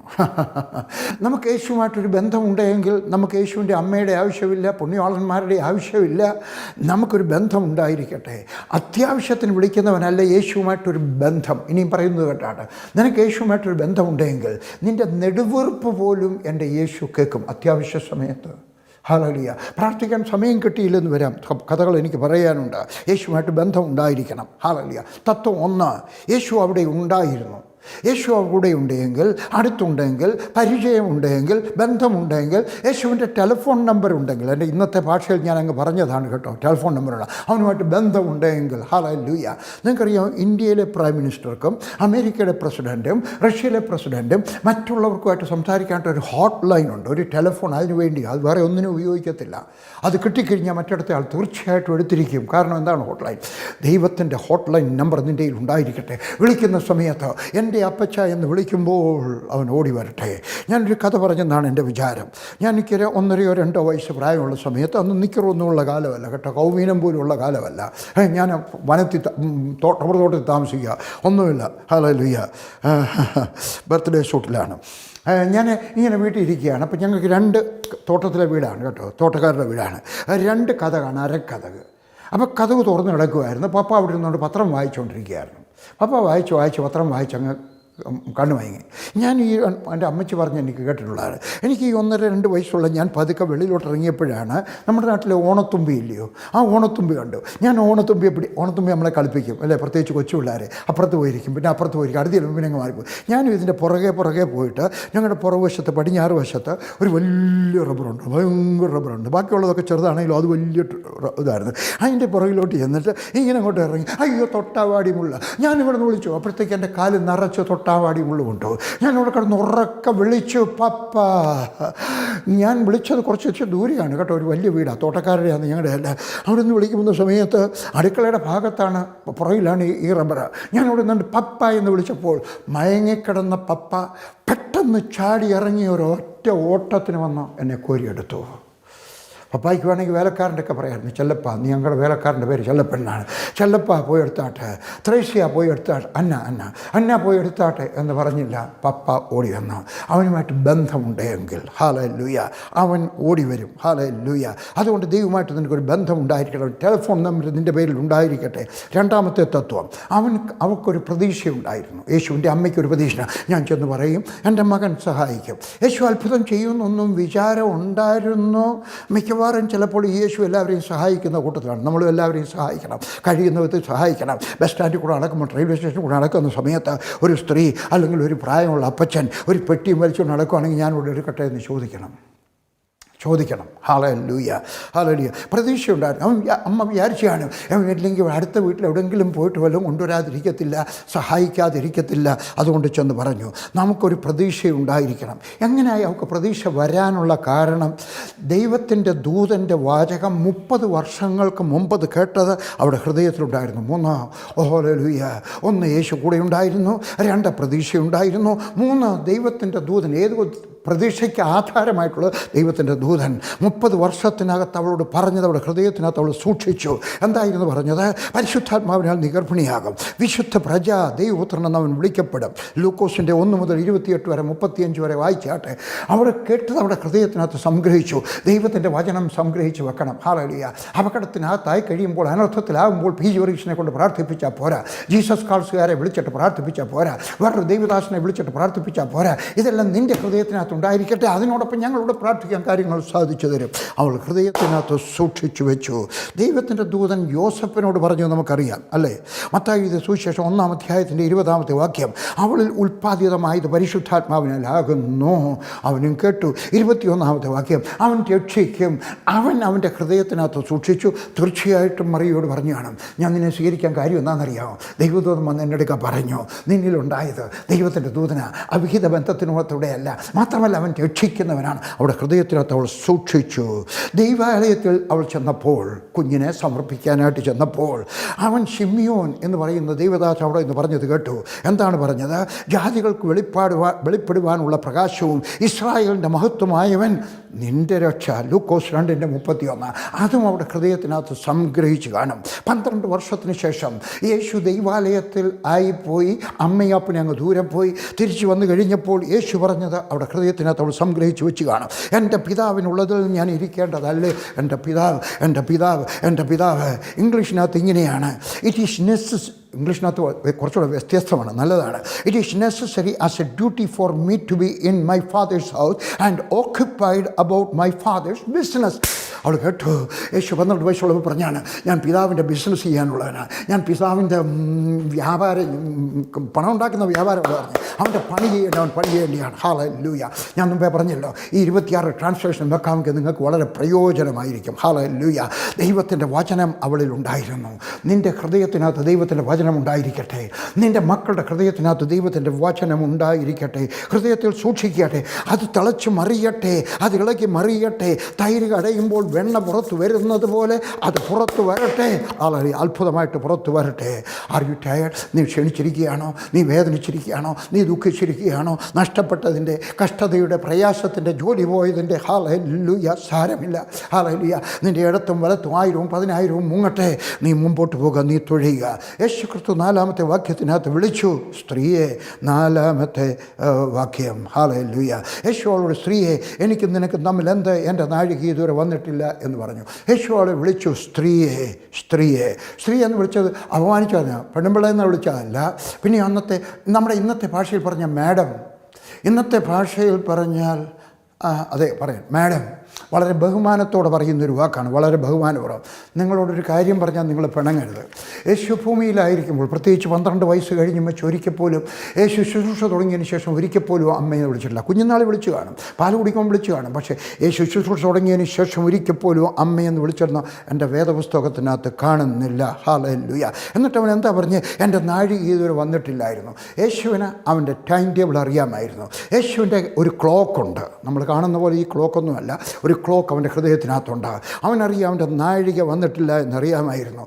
നമുക്ക് യേശുവുമായിട്ടൊരു ബന്ധമുണ്ടെങ്കിൽ നമുക്ക് യേശുവിൻ്റെ അമ്മയുടെ ആവശ്യമില്ല, പുണ്യവാളന്മാരുടെ ആവശ്യമില്ല. നമുക്കൊരു ബന്ധം ഉണ്ടായിരിക്കട്ടെ. അത്യാവശ്യത്തിന് വിളിക്കുന്നവനല്ല യേശുവുമായിട്ടൊരു ബന്ധം. ഇനിയും പറയുന്നത് കേട്ടാണ്, നിനക്ക് യേശുവുമായിട്ടൊരു ബന്ധമുണ്ടെങ്കിൽ നിൻ്റെ നെടുവീർപ്പ് പോലും എൻ്റെ യേശു കേൾക്കും അത്യാവശ്യ സമയത്ത്. ഹല്ലേലൂയ. പ്രാർത്ഥിക്കാൻ സമയം കിട്ടിയില്ലെന്ന് വരാം, കഥകൾ എനിക്ക് പറയാനുണ്ട്. യേശുവുമായിട്ട് ബന്ധം ഉണ്ടായിരിക്കണം. ഹല്ലേലൂയ. തത്വം 1, യേശു അവിടെ ഉണ്ടായിരുന്നു. യേശു കൂടെ ഉണ്ടെങ്കിൽ, അടുത്തുണ്ടെങ്കിൽ, പരിചയമുണ്ടെങ്കിൽ, ബന്ധമുണ്ടെങ്കിൽ, യേശുവിൻ്റെ ടെലിഫോൺ നമ്പർ ഉണ്ടെങ്കിൽ, എൻ്റെ ഇന്നത്തെ ഭാഷയിൽ ഞാൻ അങ്ങ് പറഞ്ഞതാണ് കേട്ടോ, ടെലിഫോൺ നമ്പറുള്ള അവനുമായിട്ട് ബന്ധമുണ്ടെങ്കിൽ, ഹല്ലേലൂയ. നിങ്ങൾക്കറിയാം, ഇന്ത്യയിലെ പ്രൈം മിനിസ്റ്റർക്കും അമേരിക്കയുടെ പ്രസിഡൻറ്റും റഷ്യയിലെ പ്രസിഡൻറ്റും മറ്റുള്ളവർക്കുമായിട്ട് സംസാരിക്കാനായിട്ട് ഒരു ഹോട്ട് ലൈൻ ഉണ്ട്, ഒരു ടെലിഫോൺ. അതിന് വേണ്ടി അത് വേറെ ഒന്നിനും ഉപയോഗിക്കത്തില്ല. അത് കിട്ടിക്കഴിഞ്ഞാൽ മറ്റിടത്തെ ആൾ തീർച്ചയായിട്ടും എടുത്തിരിക്കും. കാരണം എന്താണ് ഹോട്ട് ലൈൻ? ദൈവത്തിൻ്റെ ഹോട്ട് ലൈൻ നമ്പർ നിൻ്റെ കയ്യിൽ ഉണ്ടായിരിക്കട്ടെ. വിളിക്കുന്ന സമയത്ത് എൻ്റെ അപ്പച്ച എന്ന് വിളിക്കുമ്പോൾ അവൻ ഓടി വരട്ടെ. ഞാനൊരു കഥ പറഞ്ഞെന്നാണ് എൻ്റെ വിചാരം. ഞാൻ എനിക്ക് 1-2 വയസ്സ് പ്രായമുള്ള സമയത്ത്, അന്ന് നിൽക്കറൊന്നുമുള്ള കാലമല്ല കേട്ടോ, കൗമീനം പോലുള്ള കാലമല്ല. ഞാൻ വനത്തിൽ റബ്ബർ തോട്ടത്തിൽ താമസിക്കുക, ഒന്നുമില്ല. ഹല്ലേലൂയ. ബർത്ത്ഡേ ഷൂട്ടിലാണ് ഞാൻ ഇങ്ങനെ വീട്ടിൽ ഇരിക്കുകയാണ്. അപ്പം ഞങ്ങൾക്ക് 2 തോട്ടത്തിലെ വീടാണ് കേട്ടോ, തോട്ടക്കാരുടെ വീടാണ്. 2 കഥകാണ്, അരക്കഥക്. അപ്പോൾ കഥക് തുറന്ന് കിടക്കുമായിരുന്നു. പപ്പ അവിടെ ഇരുന്നുകൊണ്ട് പത്രം വായിച്ചുകൊണ്ടിരിക്കുകയായിരുന്നു. പപ്പ വായിച്ച് പത്രം വായിച്ചങ്ങ് കണ്ണു വാങ്ങി. ഞാൻ എൻ്റെ അമ്മച്ചി പറഞ്ഞ് എനിക്ക് കേട്ടിട്ടുള്ളതാണ്. എനിക്ക് ഈ 1-2 വയസ്സുള്ള ഞാൻ പതുക്കെ വെളിയിലോട്ട് ഇറങ്ങിയപ്പോഴാണ് നമ്മുടെ നാട്ടിലെ ഓണത്തുമ്പി ഇല്ലയോ, ആ ഓണത്തുമ്പി കണ്ടു. ഞാൻ ഓണത്തുമ്പി നമ്മളെ കളിപ്പിക്കും അല്ലേ, പ്രത്യേകിച്ച് കൊച്ചു പിള്ളേരെ. അപ്പുറത്ത് പോയിരിക്കും, പിന്നെ അപ്പുറത്ത് പോയിരിക്കും, അടുത്ത പിന്നെ അങ്ങ് മാറിപ്പോയി. ഞാനും ഇതിൻ്റെ പുറകെ പോയിട്ട് ഞങ്ങളുടെ പുറകുവശത്ത് പടിഞ്ഞാറ് വശത്ത് ഒരു വലിയ റബ്ബറുണ്ട്, ഭയങ്കര റബ്ബറുണ്ട്. ബാക്കിയുള്ളതൊക്കെ ചെറുതാണെങ്കിലും അത് വലിയ ഇതായിരുന്നു. അതിൻ്റെ പുറകിലോട്ട് ചെന്നിട്ട് ഇങ്ങനെ അങ്ങോട്ട് ഇറങ്ങി. അയ്യോ, തൊട്ടാവാടി മുള്ള. ഞാനിവിടെ നിന്ന് വിളിച്ചു. അപ്പോഴത്തേക്ക് എൻ്റെ കാല് നിറച്ച് തൊട്ടാവാടി മുള്ളുകൊണ്ടു. ഞാൻ അവിടെ കിടന്ന് ഉറക്കെ വിളിച്ചു, പപ്പ. ഞാൻ വിളിച്ചത് കുറച്ച് ദൂരെയാണ് കേട്ടോ, ഒരു വലിയ വീടാണ്, തോട്ടക്കാരുടെയാണ് ഞങ്ങളുടെ അല്ല. അവിടെ നിന്ന് വിളിക്കുന്ന സമയത്ത് അടുക്കളയുടെ ഭാഗത്താണ്, പുറകിലാണ് ഈ റബ്ബർ. ഞാൻ അവിടെ നിന്ന് പപ്പ എന്ന് വിളിച്ചപ്പോൾ മയങ്ങിക്കിടന്ന പപ്പ പെട്ടെന്ന് ചാടി ഇറങ്ങി ഒരൊറ്റ ഓട്ടത്തിന് വന്ന് എന്നെ കോരിയെടുത്തു. പപ്പായ്ക്ക് വേണമെങ്കിൽ വേലക്കാരൻ്റെ ഒക്കെ പറയായിരുന്നു, ചെല്ലപ്പ, നീ ഞങ്ങളുടെ വേലക്കാരൻ്റെ പേര് ചെല്ലപ്പെണ്ണാണ്, ചെല്ലപ്പ പോയി എടുത്താട്ടെ, ത്രേസ്യ പോയി എടുത്താട്ടെ, അന്ന പോയി എടുത്താട്ടെ എന്ന് പറഞ്ഞില്ല. പപ്പ ഓടി വന്നു. അവനുമായിട്ട് ബന്ധമുണ്ടെങ്കിൽ ഹല്ലേലൂയ അവൻ ഓടി വരും. ഹല്ലേലൂയ. അതുകൊണ്ട് ദൈവമായിട്ട് നിനക്കൊരു ബന്ധമുണ്ടായിരിക്കണം. ടെലിഫോൺ നമ്പർ നിൻ്റെ പേരിൽ ഉണ്ടായിരിക്കട്ടെ. 2ാമത്തെ തത്വം, അവൾക്കൊരു പ്രതീക്ഷയുണ്ടായിരുന്നു. യേശുവിൻ്റെ അമ്മയ്ക്കൊരു പ്രതീക്ഷ. ഞാൻ ചെന്ന് പറയും, എൻ്റെ മകൻ സഹായിക്കും. യേശു അത്ഭുതം ചെയ്യുന്നൊന്നും വിചാരം ഉണ്ടായിരുന്നു. മിക്കവാറും ചിലപ്പോൾ യേശു എല്ലാവരെയും സഹായിക്കുന്ന കൂട്ടത്തിലാണ്. നമ്മളും എല്ലാവരെയും സഹായിക്കണം, കഴിയുന്ന വിധത്തിൽ സഹായിക്കണം. ബസ് സ്റ്റാൻഡിൽ കൂടെ നടക്കുമ്പോൾ, റെയിൽവേ സ്റ്റേഷനിൽ കൂടെ നടക്കുന്ന സമയത്ത് ഒരു സ്ത്രീ അല്ലെങ്കിൽ ഒരു പ്രായമുള്ള അപ്പച്ചൻ ഒരു പെട്ടിയും വലിച്ചുകൊണ്ട് നടക്കുകയാണെങ്കിൽ ഞാൻ ഇവിടെ എടുക്കട്ടെ എന്ന് ചോദിക്കണം. ഹല്ലേലൂയ. പ്രതീക്ഷയുണ്ടായിരുന്നു. അമ്മ വിചാരിച്ചാണ് ഇല്ലെങ്കിൽ അടുത്ത വീട്ടിൽ എവിടെയെങ്കിലും പോയിട്ട് വല്ലതും കൊണ്ടുവരാതിരിക്കത്തില്ല, സഹായിക്കാതിരിക്കത്തില്ല. അതുകൊണ്ട് ചെന്ന് പറഞ്ഞു, നമുക്കൊരു പ്രതീക്ഷയുണ്ടായിരിക്കണം. എങ്ങനെയായി അവൾക്ക് പ്രതീക്ഷ വരാനുള്ള കാരണം? ദൈവത്തിൻ്റെ ദൂതൻ്റെ വാചകം 30 വർഷങ്ങൾക്ക് മുമ്പ് കേട്ടത് അവിടെ ഹൃദയത്തിലുണ്ടായിരുന്നു. ഹല്ലേലൂയ. 1 യേശു കൂടെ ഉണ്ടായിരുന്നു, 2 പ്രതീക്ഷയുണ്ടായിരുന്നു, 3 ദൈവത്തിൻ്റെ ദൂതൻ. ഏത് പ്രതീക്ഷയ്ക്ക് ആധാരമായിട്ടുള്ള ദൈവത്തിൻ്റെ ദൂതൻ 30 വർഷത്തിനകത്ത് അവളോട് പറഞ്ഞത് അവളുടെ ഹൃദയത്തിനകത്ത് അവൾ സൂക്ഷിച്ചു. എന്തായിരുന്നു പറഞ്ഞത്? പരിശുദ്ധാത്മാവിനാൽ നീ ഗർഭിണിയാകും, വിശുദ്ധ പ്രജ, ദൈവപുത്രനെന്ന് അവൻ വിളിക്കപ്പെടും. ലൂക്കോസിൻ്റെ 1 മുതൽ 28 വരെ 35 വരെ വായിച്ചാട്ടെ. അവിടെ കേട്ടത് അവിടെ ഹൃദയത്തിനകത്ത് സംഗ്രഹിച്ചു. ദൈവത്തിൻ്റെ വചനം സംഗ്രഹിച്ച് വെക്കണം. ഹല്ലേലൂയ. അപകടത്തിനകത്തായി കഴിയുമ്പോൾ, അനർത്ഥത്തിലാകുമ്പോൾ PG വർഗീസിനെ കൊണ്ട് പ്രാർത്ഥിപ്പിച്ചാൽ പോരാ, ജീസസ് കാൾസുകാരെ വിളിച്ചിട്ട് പ്രാർത്ഥിപ്പിച്ചാൽ പോരാ, വേറൊരു ദൈവദാസനെ വിളിച്ചിട്ട് പ്രാർത്ഥിപ്പിച്ചാൽ പോരാ. ഇതെല്ലാം നിൻ്റെ ഹൃദയത്തിനകത്ത് ഉണ്ടായിരിക്കട്ടെ. അതിനോടൊപ്പം ഞങ്ങളോട് പ്രാർത്ഥിക്കാൻ കാര്യങ്ങൾ സാധിച്ചു തരും. അവൾ ഹൃദയത്തിനകത്ത് സൂക്ഷിച്ചു വെച്ചു. ദൈവത്തിൻ്റെ ദൂതൻ യോസഫിനോട് പറഞ്ഞു, നമുക്കറിയാം അല്ലേ, മത്തായിയുടെ സുവിശേഷം 1-ാം അധ്യായത്തിൻ്റെ 20-ാമത്തെ വാക്യം, അവളിൽ ഉൽപ്പാദിതമായത് പരിശുദ്ധാത്മാവിനാലാകുന്നു. അവനും കേട്ടു. 21-ാമത്തെ വാക്യം, അവൻ രക്ഷിക്കും. അവൻ്റെ ഹൃദയത്തിനകത്ത് സൂക്ഷിച്ചു. തീർച്ചയായിട്ടും മറിയോട് പറഞ്ഞു കാണും, ഞാൻ നിന്നെ സ്വീകരിക്കാൻ കാര്യം എന്താണെന്നറിയാമോ? ദൈവദൂതൻ വന്ന് എൻ്റെ അടുക്ക പറഞ്ഞു, നിന്നിലുണ്ടായത് ദൈവത്തിൻ്റെ ദൂതന, അവിഹിത ബന്ധത്തിനോടത്തൂടെയല്ല, മാത്രമല്ല അവൻ രക്ഷിക്കുന്നവനാണ്. അവിടെ ഹൃദയത്തിനകത്ത് അവൾ സൂക്ഷിച്ചു. ദൈവാലയത്തിൽ അവൾ ചെന്നപ്പോൾ, കുഞ്ഞിനെ സമർപ്പിക്കാനായിട്ട് ചെന്നപ്പോൾ, അവൻ ശിമ്യോൻ എന്ന് പറയുന്ന ദൈവദാസ അവിടെ എന്ന് പറഞ്ഞത് കേട്ടു. എന്താണ് പറഞ്ഞത്? ജാതികൾക്ക് വെളിപ്പെടുവാനുള്ള പ്രകാശവും ഇസ്രായേലിൻ്റെ മഹത്വമായവൻ നിൻ്റെ രക്ഷ. ലൂക്കോസ് 2:31. അതും അവിടെ ഹൃദയത്തിനകത്ത് സംഗ്രഹിച്ച് കാണും. 12 വർഷത്തിന് ശേഷം യേശു ദൈവാലയത്തിൽ ആയിപ്പോയി, അമ്മയപ്പനെ അങ്ങ് ദൂരെ പോയി. തിരിച്ചു വന്നു കഴിഞ്ഞപ്പോൾ യേശു പറഞ്ഞത് അവിടെ ഹൃദയത്തിനകത്ത് അവൾ സംഗ്രഹിച്ച് വെച്ച് കാണും. എൻ്റെ പിതാവിനുള്ളതിൽ ഞാൻ ഇരിക്കേണ്ടതല്ലേ? എൻ്റെ പിതാവ്. ഇംഗ്ലീഷിനകത്ത് ഇങ്ങനെയാണ്, ഇറ്റ് ഈസ് ഇംഗ്ലീഷിനകത്ത് കുറച്ചുകൂടെ വ്യത്യസ്തമാണ്, നല്ലതാണ്. It is necessary as a duty for me to be in my father's house and occupied about my father's business. അവൾ കേട്ടു. യേശു 12 വയസ്സുള്ളവർ പറഞ്ഞാണ്, ഞാൻ പിതാവിൻ്റെ ബിസിനസ് ചെയ്യാനുള്ളവനാണ്, ഞാൻ പിതാവിൻ്റെ വ്യാപാരം പണം ഉണ്ടാക്കുന്ന വ്യാപാരം പറഞ്ഞു, അവൻ്റെ പണി ചെയ്യേണ്ടിയാണ്. ഹല്ലേലൂയ. ഞാൻ മുമ്പേ പറഞ്ഞല്ലോ, ഈ 26 ട്രാൻസ്ലേഷൻ വെക്കാമെങ്കിൽ നിങ്ങൾക്ക് വളരെ പ്രയോജനമായിരിക്കും. ഹല്ലേലൂയ. ദൈവത്തിൻ്റെ വചനം അവളിൽ ഉണ്ടായിരുന്നു. നിൻ്റെ ഹൃദയത്തിനകത്ത് ദൈവത്തിൻ്റെ വചനം ഉണ്ടായിരിക്കട്ടെ. നിൻ്റെ മക്കളുടെ ഹൃദയത്തിനകത്ത് ദൈവത്തിൻ്റെ വചനം ഉണ്ടായിരിക്കട്ടെ. ഹൃദയത്തിൽ സൂക്ഷിക്കട്ടെ. അത് തിളച്ച് മറിയട്ടെ, അത് ഇളകി മറിയട്ടെ. തൈര് കടയുമ്പോൾ വെണ്ണ പുറത്ത് വരുന്നത് പോലെ അത് പുറത്ത് വരട്ടെ. വളരെ അത്ഭുതമായിട്ട് പുറത്ത് വരട്ടെ. Are you tired? നീ ക്ഷണിച്ചിരിക്കുകയാണോ? നീ വേദനിച്ചിരിക്കുകയാണോ? നീ ദുഃഖിച്ചിരിക്കുകയാണോ? നഷ്ടപ്പെട്ടതിൻ്റെ, കഷ്ടതയുടെ, പ്രയാസത്തിൻ്റെ, ജോലി പോയതിൻ്റെ, ഹല്ലേലൂയ, സാരമില്ല. ഹല്ലേലൂയ. നിൻ്റെ ഇടത്തും വലത്തും 1000 10,000 മുങ്ങട്ടെ. നീ മുമ്പോട്ട് പോകുക, നീ തുഴയുക. യേശുക്രിസ്തു 4-ാമത്തെ വാക്യത്തിനകത്ത് വിളിച്ചു സ്ത്രീയെ. 4-ാമത്തെ വാക്യം. ഹല്ലേലൂയ. യേശു അവളോട്, സ്ത്രീയെ, എനിക്കും നിനക്കും തമ്മിൽ എന്ത്? എൻ്റെ നാഴിക ഇതുവരെ വന്നിട്ടില്ല എന്ന് പറഞ്ഞു. യേശു അവളെ വിളിച്ചു സ്ത്രീയെ. സ്ത്രീയെ, സ്ത്രീ എന്ന് വിളിച്ചത് അപമാനിച്ചതാണ്, പെണ്ണുമ്പിള്ള എന്ന് വിളിച്ചതല്ല. പിന്നെ നമ്മുടെ ഇന്നത്തെ ഭാഷയിൽ പറഞ്ഞ മാഡം, ഇന്നത്തെ ഭാഷയിൽ പറഞ്ഞാൽ അതെ പറയാം മാഡം, വളരെ ബഹുമാനത്തോടെ പറയുന്നൊരു വാക്കാണ്, വളരെ ബഹുമാനപൂർവ്വം. നിങ്ങളോടൊരു കാര്യം പറഞ്ഞാൽ നിങ്ങൾ പിണങ്ങരുത്. യേശു ഭൂമിയിലായിരിക്കുമ്പോൾ, പ്രത്യേകിച്ച് 12 വയസ്സ് കഴിഞ്ഞ് വെച്ച് ഒരിക്കൽപ്പോലും യേശു ശുശ്രൂഷ തുടങ്ങിയതിന് ശേഷം ഒരിക്കൽപ്പോലും അമ്മയെ വിളിച്ചിട്ടില്ല. കുഞ്ഞുനാളെ വിളിച്ചു കാണും, പാല് കുടിക്കുമ്പോൾ വിളിച്ചു കാണും. പക്ഷേ യേശു ശുശ്രൂഷ തുടങ്ങിയതിന് ശേഷം ഒരിക്കൽപ്പോലും അമ്മയെന്ന് വിളിച്ചിരുന്ന എൻ്റെ വേദപുസ്തകത്തിനകത്ത് കാണുന്നില്ല. ഹല്ലേലൂയ. എന്നിട്ട് അവൻ എന്താ പറഞ്ഞ്? എൻ്റെ നാഴിക ഇതുവരെ വന്നിട്ടില്ലായിരുന്നു. യേശുവിന് അവൻ്റെ ടൈം ടേബിൾ അറിയാമായിരുന്നു. യേശുവിൻ്റെ ഒരു ക്ലോക്കുണ്ട്, നമ്മൾ കാണുന്ന പോലെ ഈ ക്ലോക്കൊന്നുമല്ല, ഒരു ക്ലോക്ക് അവൻ്റെ ഹൃദയത്തിനകത്തുണ്ട്. അവനറിയാം അവൻ്റെ നാഴിക വന്നിട്ടില്ല എന്നറിയാമായിരുന്നു.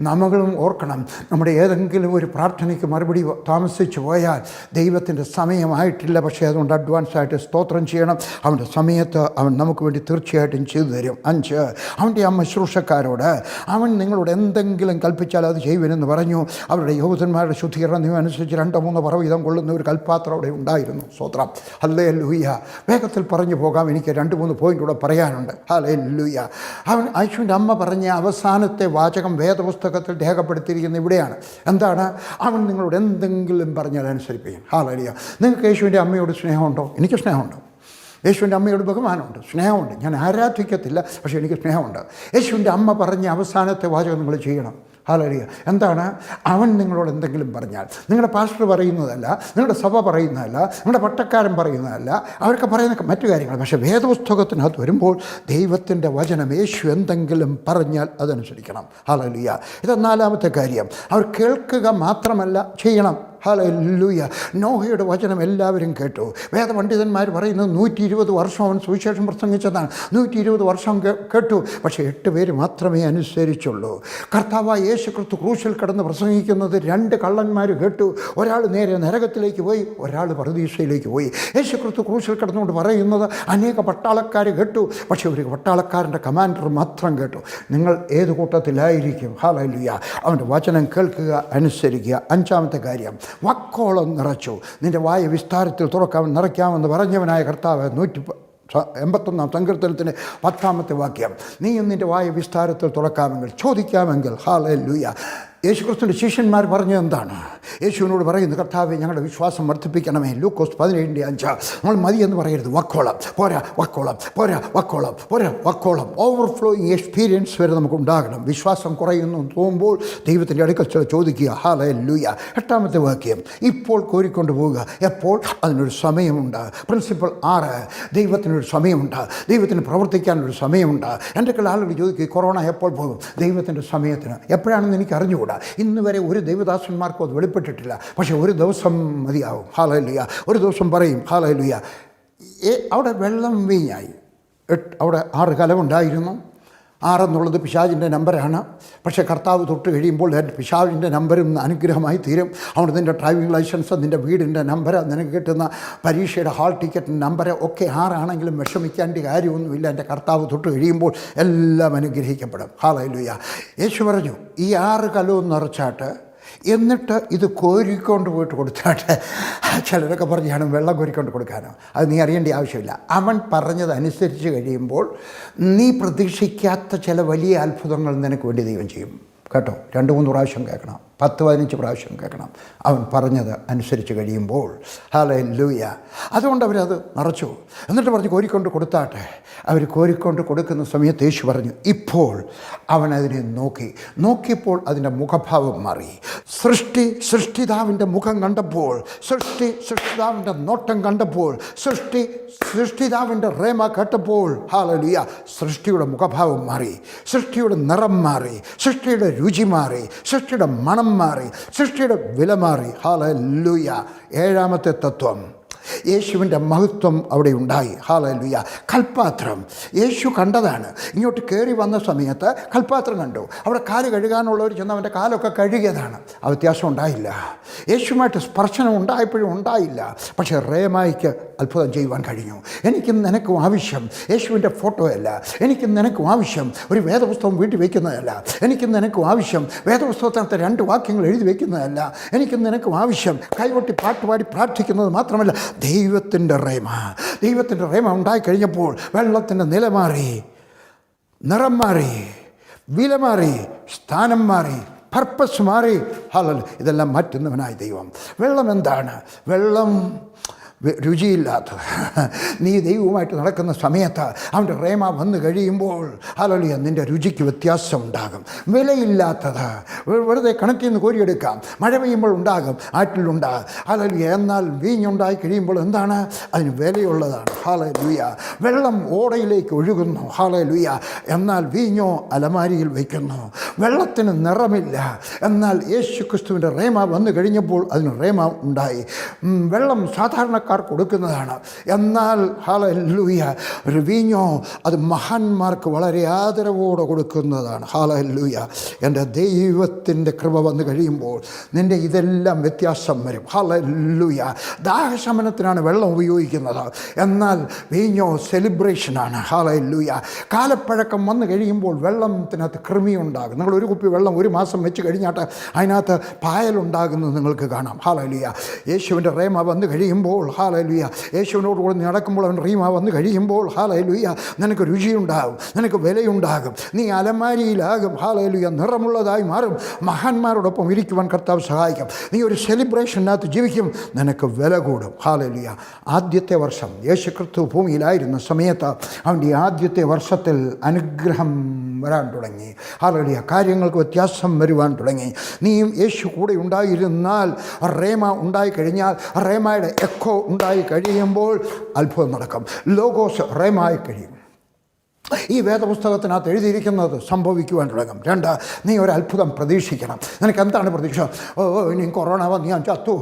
നമ്മളും ഓർക്കണം, നമ്മുടെ ഏതെങ്കിലും ഒരു പ്രാർത്ഥനയ്ക്ക് മറുപടി താമസിച്ചു പോയാൽ ദൈവത്തിൻ്റെ സമയമായിട്ടില്ല, പക്ഷേ അതുകൊണ്ട് അഡ്വാൻസായിട്ട് സ്തോത്രം ചെയ്യണം. അവൻ്റെ സമയത്ത് അവൻ നമുക്ക് വേണ്ടി തീർച്ചയായിട്ടും ചെയ്തു തരും. 5, അവൻ്റെ അമ്മ ശുശ്രൂഷക്കാരോട്, അവൻ നിങ്ങളോട് എന്തെങ്കിലും കൽപ്പിച്ചാൽ അത് ചെയ്യുവനെന്ന് പറഞ്ഞു. അവരുടെ യഹൂദന്മാരുടെ ശുദ്ധീകരണ നിയമം അനുസരിച്ച് 2-3 പറ വീതം കൊള്ളുന്ന ഒരു കൽപ്പാത്രം അവിടെ ഉണ്ടായിരുന്നു. സ്തോത്രം. ഹല്ലേലൂയ. വേഗത്തിൽ പറഞ്ഞു പോകാം, എനിക്ക് 2-3 പോയിൻ്റ് കൂടെ പറയാനുണ്ട്. ഹല്ലേലൂയ. അവൻ യേശുവിൻ്റെ അമ്മ പറഞ്ഞ അവസാനത്തെ വാചകം വേദപുസ്തകത്തിൽ രേഖപ്പെടുത്തിയിരിക്കുന്ന ഇവിടെയാണ്. എന്താണ്? അവൻ നിങ്ങളോട് എന്തെങ്കിലും പറഞ്ഞാൽ അനുസരിപ്പിക്കും. ഹല്ലേലൂയ. നിങ്ങൾക്ക് യേശുവിൻ്റെ അമ്മയോട് സ്നേഹമുണ്ടോ? എനിക്ക് സ്നേഹമുണ്ട്. യേശുവിൻ്റെ അമ്മയോട് ബഹുമാനമുണ്ട്, സ്നേഹമുണ്ട്. ഞാൻ ആരാധിക്കത്തില്ല, പക്ഷേ എനിക്ക് സ്നേഹമുണ്ട്. യേശുവിൻ്റെ അമ്മ പറഞ്ഞ അവസാനത്തെ വാചകം നിങ്ങൾ ചെയ്യണം. ഹല്ലേലൂയ. എന്താണ്? അവൻ നിങ്ങളോട് എന്തെങ്കിലും പറഞ്ഞാൽ, നിങ്ങളുടെ പാസ്റ്റർ പറയുന്നതല്ല, നിങ്ങളുടെ സഭ പറയുന്നതല്ല, നിങ്ങളുടെ പട്ടക്കാരൻ പറയുന്നതല്ല, അവർക്ക് പറയുന്ന മറ്റു കാര്യങ്ങൾ. പക്ഷേ വേദപുസ്തകത്തിനകത്ത് വരുമ്പോൾ ദൈവത്തിൻ്റെ വചനം, യേശു എന്തെങ്കിലും പറഞ്ഞാൽ അതനുസരിക്കണം. ഹല്ലേലൂയ. ഇത് 4-ാമത്തെ കാര്യം. അവർ കേൾക്കുക മാത്രമല്ല, ചെയ്യണം. ഹല്ലേലൂയ. നോഹയുടെ വചനം എല്ലാവരും കേട്ടു. വേദപണ്ഡിതന്മാർ പറയുന്നത് 120 വർഷം അവൻ സുവിശേഷം പ്രസംഗിച്ചതാണ്. 120 വർഷം കേട്ടു, പക്ഷേ 8 പേര് മാത്രമേ അനുസരിച്ചുള്ളൂ. കർത്താവായ യേശു ക്രിസ്തു ക്രൂശിൽ കിടന്ന് പ്രസംഗിക്കുന്നത് 2 കള്ളന്മാർ കേട്ടു. ഒരാൾ നേരെ നരകത്തിലേക്ക് പോയി, ഒരാൾ പറുദീസയിലേക്ക് പോയി. യേശു ക്രിസ്തു ക്രൂശിൽ കിടന്നുകൊണ്ട് പറയുന്നത് അനേക പട്ടാളക്കാർ കേട്ടു, പക്ഷേ ഒരു പട്ടാളക്കാരൻ്റെ കമാൻഡർ മാത്രം കേട്ടു. നിങ്ങൾ ഏത് കൂട്ടത്തിലായിരിക്കും? ഹല്ലേലൂയ. അവൻ്റെ വചനം കേൾക്കുക, അനുസരിക്കുക. 5-ാമത്തെ കാര്യം, വക്കോളം നിറച്ചു. നിൻ്റെ വായ വിസ്താരത്തിൽ നിറയ്ക്കാമെന്ന് പറഞ്ഞവനായ കർത്താവ് 181-ാം സങ്കീർത്തനത്തിൻ്റെ 10-ാമത്തെ വാക്യം. നീയും നിൻ്റെ വായ വിസ്താരത്തിൽ തുറക്കാമെങ്കിൽ, ചോദിക്കാമെങ്കിൽ. ഹല്ലേലൂയ. യേശുക്രിസ്തുവിൻ്റെ ശിഷ്യന്മാർ പറഞ്ഞത് എന്താണ്? യേശുവിനോട് പറയുന്നു, കർത്താവേ, ഞങ്ങളുടെ വിശ്വാസം വർദ്ധിപ്പിക്കണമേ. ലൂക്കോസ് 17:5. നമ്മൾ മതിയെന്ന് പറയരുത്. വക്കോളം പോരാ, വക്കോളം പോരാ, വക്കോളം പോരാ, വക്കോളം. ഓവർഫ്ലോയിങ് എക്സ്പീരിയൻസ് വരെ നമുക്ക് ഉണ്ടാകണം. വിശ്വാസം കുറയുന്നു തോന്നുമ്പോൾ ദൈവത്തിൻ്റെ അടുക്കൽ ചോദിക്കുക. ഹല്ലേലൂയ. 8-ാമത്തെ വാക്യം, ഇപ്പോൾ കോരിക്കൊണ്ട് പോവുക. എപ്പോൾ? അതിനൊരു സമയമുണ്ട്. പ്രിൻസിപ്പൽ 6. ദൈവത്തിനൊരു സമയമുണ്ട്, ദൈവത്തിന് പ്രവർത്തിക്കാനൊരു സമയമുണ്ട്. എൻ്റെ ആളുകൾ ചോദിക്കുക, കൊറോണ എപ്പോൾ പോകും? ദൈവത്തിൻ്റെ സമയത്തിന്. എപ്പോഴാണെന്ന് എനിക്ക് അറിഞ്ഞുകൂടാ. ഇന്ന് വരെ ഒരു ദൈവദാസന്മാർക്കും അത് വെളിപ്പെട്ടിട്ടില്ല. പക്ഷേ ഒരു ദിവസം മതിയാവും. ഹല്ലേലൂയ. ഒരു ദിവസം പറയും ഹല്ലേലൂയ. അവിടെ വെള്ളം വീഞ്ഞായി. അവിടെ 6 കലമുണ്ടായിരുന്നു. 6 എന്നുള്ളത് പിശാചിൻ്റെ നമ്പറാണ്. പക്ഷേ കർത്താവ് തൊട്ട് കഴിയുമ്പോൾ പിശാചിൻ്റെ നമ്പരും അനുഗ്രഹമായി തീരും. അതുകൊണ്ട് നിൻ്റെ ഡ്രൈവിംഗ് ലൈസൻസ്, നിൻ്റെ വീടിൻ്റെ നമ്പർ, നിനക്ക് കിട്ടുന്ന പരീക്ഷയുടെ ഹാൾ ടിക്കറ്റിൻ്റെ നമ്പർ ഒക്കെ 6 ആണെങ്കിലും വിഷമിക്കേണ്ട കാര്യമൊന്നുമില്ല. എൻ്റെ കർത്താവ് തൊട്ട് കഴിയുമ്പോൾ എല്ലാം അനുഗ്രഹിക്കപ്പെടും. ഹല്ലേലൂയ. യേശു പറഞ്ഞു, ഈ 6 കലവും നിറച്ചാട്ട് എന്നിട്ട് ഇത് കോരിക്കൊണ്ട് പോയിട്ട് കൊടുത്താട്ട്. ചിലരൊക്കെ പറഞ്ഞാണ് വെള്ളം കോരിക്കൊണ്ട് കൊടുക്കാനോ. അത് നീ അറിയേണ്ട ആവശ്യമില്ല. അവൻ പറഞ്ഞതനുസരിച്ച് കഴിയുമ്പോൾ നീ പ്രതീക്ഷിക്കാത്ത ചില വലിയ അത്ഭുതങ്ങൾ നിനക്ക് വേണ്ടി ദൈവം ചെയ്യും. കേട്ടോ, 2-3 പ്രാവശ്യം കേൾക്കണം. 10-15 പ്രാവശ്യം കേൾക്കണം. അവൻ പറഞ്ഞത് അനുസരിച്ച് കഴിയുമ്പോൾ. ഹല്ലേലൂയ. അതുകൊണ്ട് അവരത് നിറച്ചു. എന്നിട്ട് പറഞ്ഞു കോരിക്കൊണ്ട് കൊടുത്താട്ടെ. അവർ കോരിക്കൊണ്ട് കൊടുക്കുന്ന സമയത്ത് യേശു പറഞ്ഞു, ഇപ്പോൾ അവനതിനെ നോക്കിയപ്പോൾ അതിൻ്റെ മുഖഭാവം മാറി. സൃഷ്ടിതാവിൻ്റെ മുഖം കണ്ടപ്പോൾ, സൃഷ്ടിതാവിൻ്റെ നോട്ടം കണ്ടപ്പോൾ, സൃഷ്ടിതാവിൻ്റെ റേമ കേട്ടപ്പോൾ, ഹല്ലേലൂയ, സൃഷ്ടിയുടെ മുഖഭാവം മാറി, സൃഷ്ടിയുടെ നിറം മാറി, സൃഷ്ടിയുടെ രുചി മാറി, സൃഷ്ടിയുടെ മണം മാറി, സൃഷ്ടിയുടെ വില മാറി. ഹല്ലേലൂയ. 7ാമത്തെ തത്വം, യേശുവിൻ്റെ മഹത്വം അവിടെ ഉണ്ടായി. ഹല്ലേലൂയ. കൽപ്പാത്രം യേശു കണ്ടതാണ്. ഇങ്ങോട്ട് കയറി വന്ന സമയത്ത് കൽപ്പാത്രം കണ്ടു. അവിടെ കാല് കഴുകാനുള്ളവർ ചെന്ന് അവൻ്റെ കാലൊക്കെ കഴുകിയതാണ്. ആ വ്യത്യാസം ഉണ്ടായില്ല. യേശുമായിട്ട് സ്പർശനം ഉണ്ടായപ്പോഴും ഉണ്ടായില്ല. പക്ഷേ റേമായിക്ക് അത്ഭുതം ചെയ്യുവാൻ കഴിഞ്ഞു. എനിക്കും നിനക്കും ആവശ്യം യേശുവിൻ്റെ ഫോട്ടോയല്ല. എനിക്കും നിനക്കും ആവശ്യം ഒരു വേദപുസ്തകം വീട്ടിൽ വയ്ക്കുന്നതല്ല. എനിക്കും നിനക്കും ആവശ്യം വേദപുസ്തകത്തിനകത്ത് 2 വാക്യങ്ങൾ എഴുതി വയ്ക്കുന്നതല്ല. എനിക്കും നിനക്കും ആവശ്യം കൈകൊട്ടി പാട്ടുപാടി പ്രാർത്ഥിക്കുന്നത് മാത്രമല്ല, ദൈവത്തിൻ്റെ റേമ ഉണ്ടായിക്കഴിഞ്ഞപ്പോൾ വെള്ളത്തിൻ്റെ നില മാറി, നിറം മാറി, വില മാറി, സ്ഥാനം മാറി, പർപ്പസ് മാറി. ഹല്ലേലൂയ. ഇതെല്ലാം മാറ്റുന്നവനായ ദൈവം. വെള്ളം എന്താണ്? വെള്ളം രുചിയില്ലാത്തത്. നീ ദൈവവുമായിട്ട് നടക്കുന്ന സമയത്ത് അവൻ്റെ റേമ വന്നു കഴിയുമ്പോൾ ഹല്ലേലൂയ, നിൻ്റെ രുചിക്ക് വ്യത്യാസം ഉണ്ടാകും. വിലയില്ലാത്തത് വെറുതെ കിണറ്റിൽ നിന്ന് കോരിയെടുക്കാം, മഴ പെയ്യുമ്പോൾ ഉണ്ടാകും, ആറ്റിലുണ്ടാകും. ഹല്ലേലൂയ. എന്നാൽ വീഞ്ഞുണ്ടായി കഴിയുമ്പോൾ എന്താണ്? അതിന് വിലയുള്ളതാണ്. ഹല്ലേലൂയ. വെള്ളം ഓടയിലേക്ക് ഒഴുകുന്നു. ഹല്ലേലൂയ. എന്നാൽ വീഞ്ഞോ അലമാരിയിൽ വയ്ക്കുന്നു. വെള്ളത്തിന് നിറമില്ല. എന്നാൽ യേശു ക്രിസ്തുവിൻ്റെ റേമ വന്നു കഴിഞ്ഞപ്പോൾ അതിന് റേമ ഉണ്ടായി. വെള്ളം സാധാരണ കൊടുക്കുന്നതാണ്. എന്നാൽ ഹല്ലേലൂയ, ഒരു വീഞ്ഞോ അത് മഹാന്മാർക്ക് വളരെ ആദരവോടെ കൊടുക്കുന്നതാണ്. ഹല്ലേലൂയ. എൻ്റെ ദൈവത്തിൻ്റെ കൃപ വന്നു കഴിയുമ്പോൾ നിൻ്റെ ഇതെല്ലാം വ്യത്യാസം വരും. ഹല്ലേലൂയ. ദാഹശമനത്തിനാണ് വെള്ളം ഉപയോഗിക്കുന്നത്. എന്നാൽ വീഞ്ഞോ സെലിബ്രേഷനാണ്. ഹല്ലേലൂയ. കാലപ്പഴക്കം വന്നു കഴിയുമ്പോൾ വെള്ളത്തിനകത്ത് കൃമിയുണ്ടാകും. നിങ്ങൾ ഒരു കുപ്പി വെള്ളം 1 മാസം വെച്ച് കഴിഞ്ഞാട്ട് അതിനകത്ത് പായലുണ്ടാകുന്നത് നിങ്ങൾക്ക് കാണാം. ഹല്ലേലൂയ. യേശുവിൻ്റെ റേമ വന്നു കഴിയുമ്പോൾ, ഹല്ലേലൂയ, യേശുവിനോട് കൂടെ നടക്കുമ്പോൾ അവൻ റീമ വന്നു കഴിയുമ്പോൾ, ഹല്ലേലൂയ, നിനക്ക് രുചിയുണ്ടാകും, നിനക്ക് വിലയുണ്ടാകും, നീ അലമാരിയിലാകും. ഹല്ലേലൂയ. നിറമുള്ളതായി മാറും. മഹാന്മാരോടൊപ്പം ഇരിക്കുവാൻ കർത്താവ് സഹായിക്കും. നീ ഒരു സെലിബ്രേഷനകത്ത് ജീവിക്കും, നിനക്ക് വില കൂടും. ഹല്ലേലൂയ. ആദ്യത്തെ വർഷം യേശു ക്രിസ്തു ഭൂമിയിലായിരുന്ന സമയത്ത് അവൻ്റെ ആദ്യത്തെ വർഷത്തിൽ അനുഗ്രഹം വരാൻ തുടങ്ങി. ഹല്ലേലൂയ. കാര്യങ്ങൾക്ക് വ്യത്യാസം വരുവാൻ തുടങ്ങി. നീയും യേശു കൂടെ ഉണ്ടായിരുന്നാൽ, റേമ ഉണ്ടായിക്കഴിഞ്ഞാൽ, റേമയുടെ എക്കോ ഉണ്ടായി കഴിയുമ്പോൾ അത്ഭുതം നടക്കും. ലോഗോസ് റേമായി കഴിയും. ഈ വേദപുസ്തകത്തിനകത്ത് എഴുതിയിരിക്കുന്നത് സംഭവിക്കുവാൻ തുടങ്ങും. 2, നീ ഒരു അത്ഭുതം പ്രതീക്ഷിക്കണം. നിനക്ക് എന്താണ് പ്രതീക്ഷ? ഇനി കൊറോണ വന്ന് ഞാൻ ചത്തു,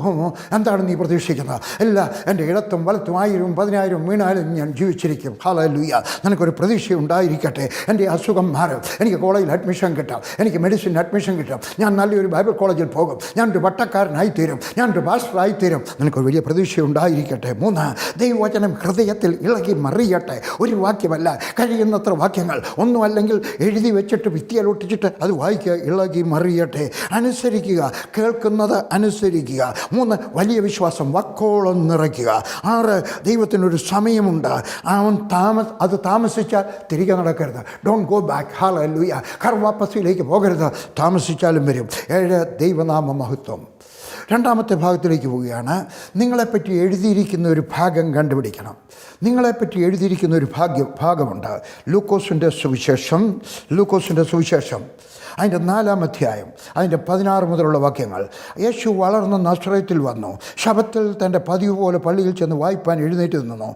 എന്താണ് നീ പ്രതീക്ഷിക്കുന്നത്? ഇല്ല, എൻ്റെ ഇടത്തും വലത്തും 1000, 10,000 വീണാലും ഞാൻ ജീവിച്ചിരിക്കും. ഹല്ലേലൂയ. നിനക്കൊരു പ്രതീക്ഷ ഉണ്ടായിരിക്കട്ടെ. എൻ്റെ അസുഖം മാറും, എനിക്ക് കോളേജിൽ അഡ്മിഷൻ കിട്ടാം, എനിക്ക് മെഡിസിൻ അഡ്മിഷൻ കിട്ടും, ഞാൻ നല്ലൊരു ബൈബിൾ കോളേജിൽ പോകും, ഞാനൊരു പട്ടക്കാരനായിത്തീരും, ഞാനൊരു പാസ്റ്ററായിത്തീരും. നിനക്കൊരു വലിയ പ്രതീക്ഷ ഉണ്ടായിരിക്കട്ടെ. 3, ദൈവവചനം ഹൃദയത്തിൽ ഇളകി മറിയട്ടെ. ഒരു വാക്യമല്ല, കഴിയുന്നത്ര വാക്യങ്ങൾ, ഒന്നും അല്ലെങ്കിൽ എഴുതി വെച്ചിട്ട് ഭിത്തിയിലൊട്ടിച്ചിട്ട് അത് വായിക്കുക, ഇളകി മറിയട്ടെ. അനുസരിക്കുക, കേൾക്കുന്നത് അനുസരിക്കുക. 3, വലിയ വിശ്വാസം, വക്കോളം നിറയ്ക്കുക. 6, ദൈവത്തിനൊരു സമയമുണ്ട്. അത് താമസിച്ചാൽ തിരികെ നടക്കരുത്. Don't go back. ഹല്ലേലൂയ. കർവാപ്പസിലേക്ക് പോകരുത്, താമസിച്ചാലും വരും. 7, ദൈവനാമ മഹത്വം. 2ാമത്തെ ഭാഗത്തിലേക്ക് പോവുകയാണ്. നിങ്ങളെപ്പറ്റി എഴുതിയിരിക്കുന്ന ഒരു ഭാഗം കണ്ടുപിടിക്കണം. നിങ്ങളെപ്പറ്റി എഴുതിയിരിക്കുന്ന ഒരു ഭാഗമുണ്ട്. ലൂക്കോസിൻ്റെ സുവിശേഷം അതിൻ്റെ 4-ാം അധ്യായം അതിൻ്റെ 16 മുതലുള്ള വാക്യങ്ങൾ. യേശു വളർന്ന നസ്രയത്തിൽ വന്നു. ശബത്തിൽ തൻ്റെ പതിവ് പോലെ പള്ളിയിൽ ചെന്ന് വായിപ്പാൻ എഴുന്നേറ്റ് നിന്നു.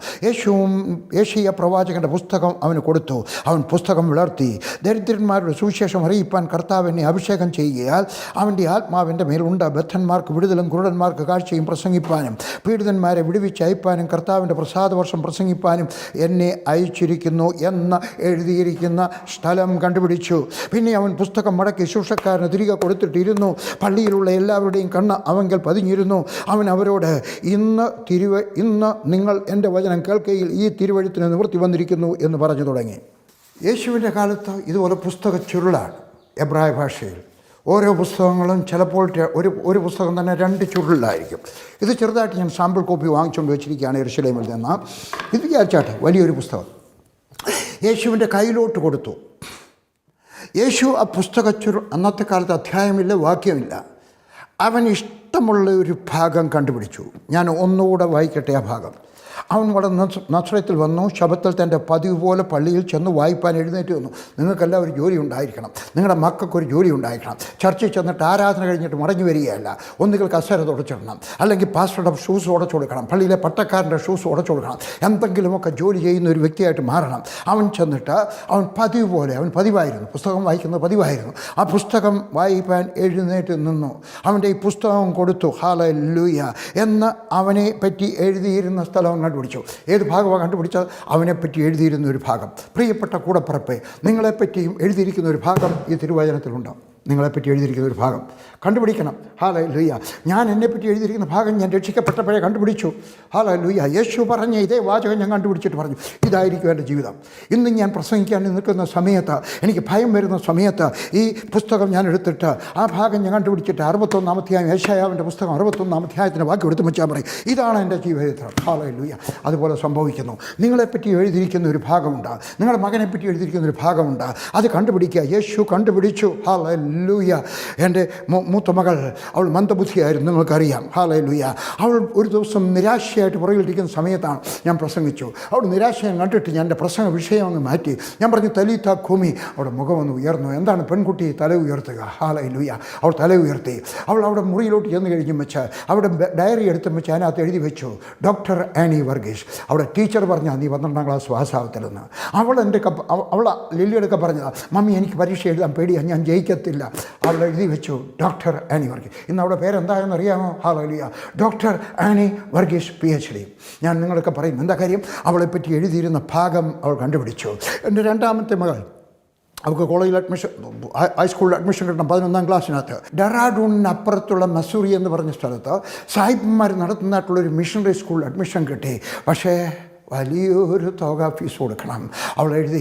യേശയ്യ പ്രവാചകൻ്റെ പുസ്തകം അവന് കൊടുത്തു. അവൻ പുസ്തകം വിളർത്തി. ദരിദ്രന്മാരുടെ സുവിശേഷം അറിയിപ്പാൻ കർത്താവ് എന്നെ അഭിഷേകം ചെയ്യുകയാൽ അവൻ്റെ ആത്മാവിൻ്റെ മേലുണ്ട്. ബദ്ധന്മാർക്ക് വിടുതലും കുരുടന്മാർക്ക് കാഴ്ചയും പ്രസംഗിപ്പാനും പീഡിതന്മാരെ വിടുവിച്ച് അയപ്പാനും കർത്താവിൻ്റെ പ്രസാദവർഷം പ്രസംഗിപ്പാനും എന്നെ അയച്ചിരിക്കുന്നു എന്ന് എഴുതിയിരിക്കുന്ന സ്ഥലം കണ്ടുപിടിച്ചു. പിന്നെ അവൻ പുസ്തകം മടക്കി ശുശ്രൂഷക്കാരന് തിരികെ കൊടുത്തിട്ടിരുന്നു. പള്ളിയിലുള്ള എല്ലാവരുടെയും കണ്ണ് അവങ്കൽ പതിഞ്ഞിരുന്നു. അവൻ അവരോട്, ഇന്ന് നിങ്ങൾ എൻ്റെ വചനം കേൾക്കയിൽ ഈ തിരുവഴുത്തിന് നിവൃത്തി വന്നിരിക്കുന്നു എന്ന് പറഞ്ഞു തുടങ്ങി. യേശുവിൻ്റെ കാലത്ത് ഇതുപോലെ പുസ്തക ചുരുളാണ് എബ്രായ ഭാഷയിൽ. ഓരോ പുസ്തകങ്ങളും ചിലപ്പോൾ ഒരു പുസ്തകം തന്നെ 2 ചുരുളിലായിരിക്കും. ഇത് ചെറുതായിട്ട് ഞാൻ സാമ്പിൾ കോപ്പി വാങ്ങിച്ചുകൊണ്ട് വെച്ചിരിക്കുകയാണ് യെരുശലേമിൽ നിന്ന്. ഇത് വിചാരിച്ചാട്ടെ വലിയൊരു പുസ്തകം യേശുവിൻ്റെ കയ്യിലോട്ട് കൊടുത്തു. യേശു ആ പുസ്തകച്ചുരുൾ, അന്നത്തെ കാലത്ത് അധ്യായമില്ല, വാക്യമില്ല, അവൻ ഇഷ്ടമുള്ള ഒരു ഭാഗം കണ്ടുപിടിച്ചു. ഞാൻ ഒന്നുകൂടെ വായിക്കട്ടെ ആ ഭാഗം. അവൻ അവിടെ നസ്രത്തിൽ വന്നു, ശബത്തിൽ തൻ്റെ പതിവ് പോലെ പള്ളിയിൽ ചെന്ന് വായിപ്പാൻ എഴുന്നേറ്റ് വന്നു. നിങ്ങൾക്കെല്ലാം ഒരു ജോലി ഉണ്ടായിരിക്കണം, നിങ്ങളുടെ മക്കൾക്കൊരു ജോലി ഉണ്ടായിരിക്കണം. ചർച്ചയിൽ ചെന്നിട്ട് ആരാധന കഴിഞ്ഞിട്ട് മടങ്ങി വരികയല്ല. ഒന്നുകിൽ കസേര തുടച്ചിടണം, അല്ലെങ്കിൽ പാസ്റ്ററുടെ ഷൂസ് ഉടച്ചു കൊടുക്കണം, പള്ളിയിലെ പട്ടക്കാരൻ്റെ ഷൂസ് ഉടച്ചു കൊടുക്കണം, എന്തെങ്കിലുമൊക്കെ ജോലി ചെയ്യുന്ന ഒരു വ്യക്തിയായിട്ട് മാറണം. അവൻ ചെന്നിട്ട് അവൻ പതിവ് പോലെ, അവൻ പതിവായിരുന്നു, പുസ്തകം വായിക്കുന്നത് പതിവായിരുന്നു. ആ പുസ്തകം വായിപ്പാൻ എഴുന്നേറ്റ് നിന്നു. അവൻ്റെ ഈ പുസ്തകം കൊടുത്തു. ഹല്ലേലൂയ എന്ന് അവനെ പറ്റി എഴുതിയിരുന്ന സ്ഥലം കണ്ടുപിടിച്ചു. ഏത് ഭാഗമാണ് കണ്ടുപിടിച്ചത്? അവനെപ്പറ്റി എഴുതിയിരുന്ന ഒരു ഭാഗം. പ്രിയപ്പെട്ട കൂടപ്പിറപ്പേ, നിങ്ങളെപ്പറ്റിയും എഴുതിയിരിക്കുന്ന ഒരു ഭാഗം ഈ തിരുവചനത്തിലുണ്ട്. നിങ്ങളെപ്പറ്റി എഴുതിയിരിക്കുന്ന ഒരു ഭാഗം കണ്ടുപിടിക്കണം. ഹല്ലേലൂയ. ഞാൻ എന്നെപ്പറ്റി എഴുതിയിരിക്കുന്ന ഭാഗം ഞാൻ രക്ഷിക്കപ്പെട്ടപ്പോഴേ കണ്ടുപിടിച്ചു. ഹല്ലേലൂയ. യേശു പറഞ്ഞ ഇതേ വാചകം ഞാൻ കണ്ടുപിടിച്ചിട്ട് പറഞ്ഞു, ഇതായിരിക്കും എൻ്റെ ജീവിതം. ഇന്ന് ഞാൻ പ്രസംഗിക്കാൻ നിൽക്കുന്ന സമയത്ത്, എനിക്ക് ഭയം വരുന്ന സമയത്ത്, ഈ പുസ്തകം ഞാൻ എടുത്തിട്ട് ആ ഭാഗം ഞാൻ കണ്ടുപിടിച്ചിട്ട് 61-ാം അധ്യായം, യേശയ്യാവിൻ്റെ പുസ്തകം 61-ാം അധ്യായത്തിൻ്റെ വാക്ക് എടുത്ത് വെച്ചാൽ പറയും, ഇതാണ് എൻ്റെ ജീവിതം. ഹല്ലേലൂയ. അതുപോലെ സംഭവിക്കുന്നു. നിങ്ങളെപ്പറ്റി എഴുതിയിരിക്കുന്ന ഒരു ഭാഗമുണ്ട്, നിങ്ങളുടെ മകനെപ്പറ്റി എഴുതിയിരിക്കുന്ന ഒരു ഭാഗമുണ്ട്. അത് കണ്ടുപിടിക്കുക. യേശു കണ്ടുപിടിച്ചു. ഹല്ലേലൂയ. എൻ്റെ മൂത്ത മകൾ, അവൾ മന്ദബുദ്ധിയായിരുന്നു, നിങ്ങൾക്കറിയാം. ഹല്ലേലൂയ. അവൾ ഒരു ദിവസം നിരാശയായിട്ട് പുറകിലിരിക്കുന്ന സമയത്താണ് ഞാൻ പ്രസംഗിച്ചു. അവൾ നിരാശയം കണ്ടിട്ട് ഞാൻ എൻ്റെ പ്രസംഗ വിഷയം അങ്ങ് മാറ്റി. ഞാൻ പറഞ്ഞു, തലീത്ത ഭൂമി. അവിടെ മുഖമൊന്ന് ഉയർന്നു. എന്താണ് പെൺകുട്ടി തല ഉയർത്തുക? ഹല്ലേലൂയ. അവൾ തല ഉയർത്തി. അവൾ അവിടെ മുറിയിലോട്ട് ചെന്ന് കഴിഞ്ഞും വെച്ച് അവിടെ ഡയറി എടുത്തും വെച്ച് അതിനകത്ത് എഴുതി വെച്ചു, ഡോക്ടർ ആനി വർഗീസ്. അവിടെ ടീച്ചർ പറഞ്ഞാൽ നീ 12-ാം ക്ലാസ് പാസ്സാവത്തില്ലെന്ന്. അവൾ അവൾ ലില്ലിയെടുക്കെ പറഞ്ഞതാണ്, മമ്മി എനിക്ക് പരീക്ഷ എഴുതാൻ പേടിയാണ്, ഞാൻ ജയിക്കത്തില്ല. അവൾ എഴുതി വെച്ചു, ഡോക്ടർ ആനി വർഗീസ്. ഇന്ന് അവിടെ പേരെന്തായെന്ന് അറിയാമോ? Hallelujah. Doctor Annie Varghese PhD. ഞാൻ നിങ്ങളൊക്കെ പറയും, എന്താ കാര്യം? അവളെപ്പറ്റി എഴുതിയിരുന്ന ഭാഗം അവൾ കണ്ടുപിടിച്ചു. എൻ്റെ രണ്ടാമത്തെ മകൾ, അവൾക്ക് കോളേജിൽ അഡ്മിഷൻ, ഹൈസ്കൂളിൽ അഡ്മിഷൻ കിട്ടണം 11-ാം ക്ലാസ്സിനകത്ത്. ഡെറാഡൂണിനപ്പുറത്തുള്ള മസൂറി എന്ന് പറഞ്ഞ സ്ഥലത്ത് സായിപ്പന്മാർ നടത്തുന്നതായിട്ടുള്ളൊരു മിഷണറി സ്കൂളിൽ അഡ്മിഷൻ കിട്ടി. പക്ഷേ വലിയൊരു തുക ഫീസ് കൊടുക്കണം. അവൾ എഴുതി,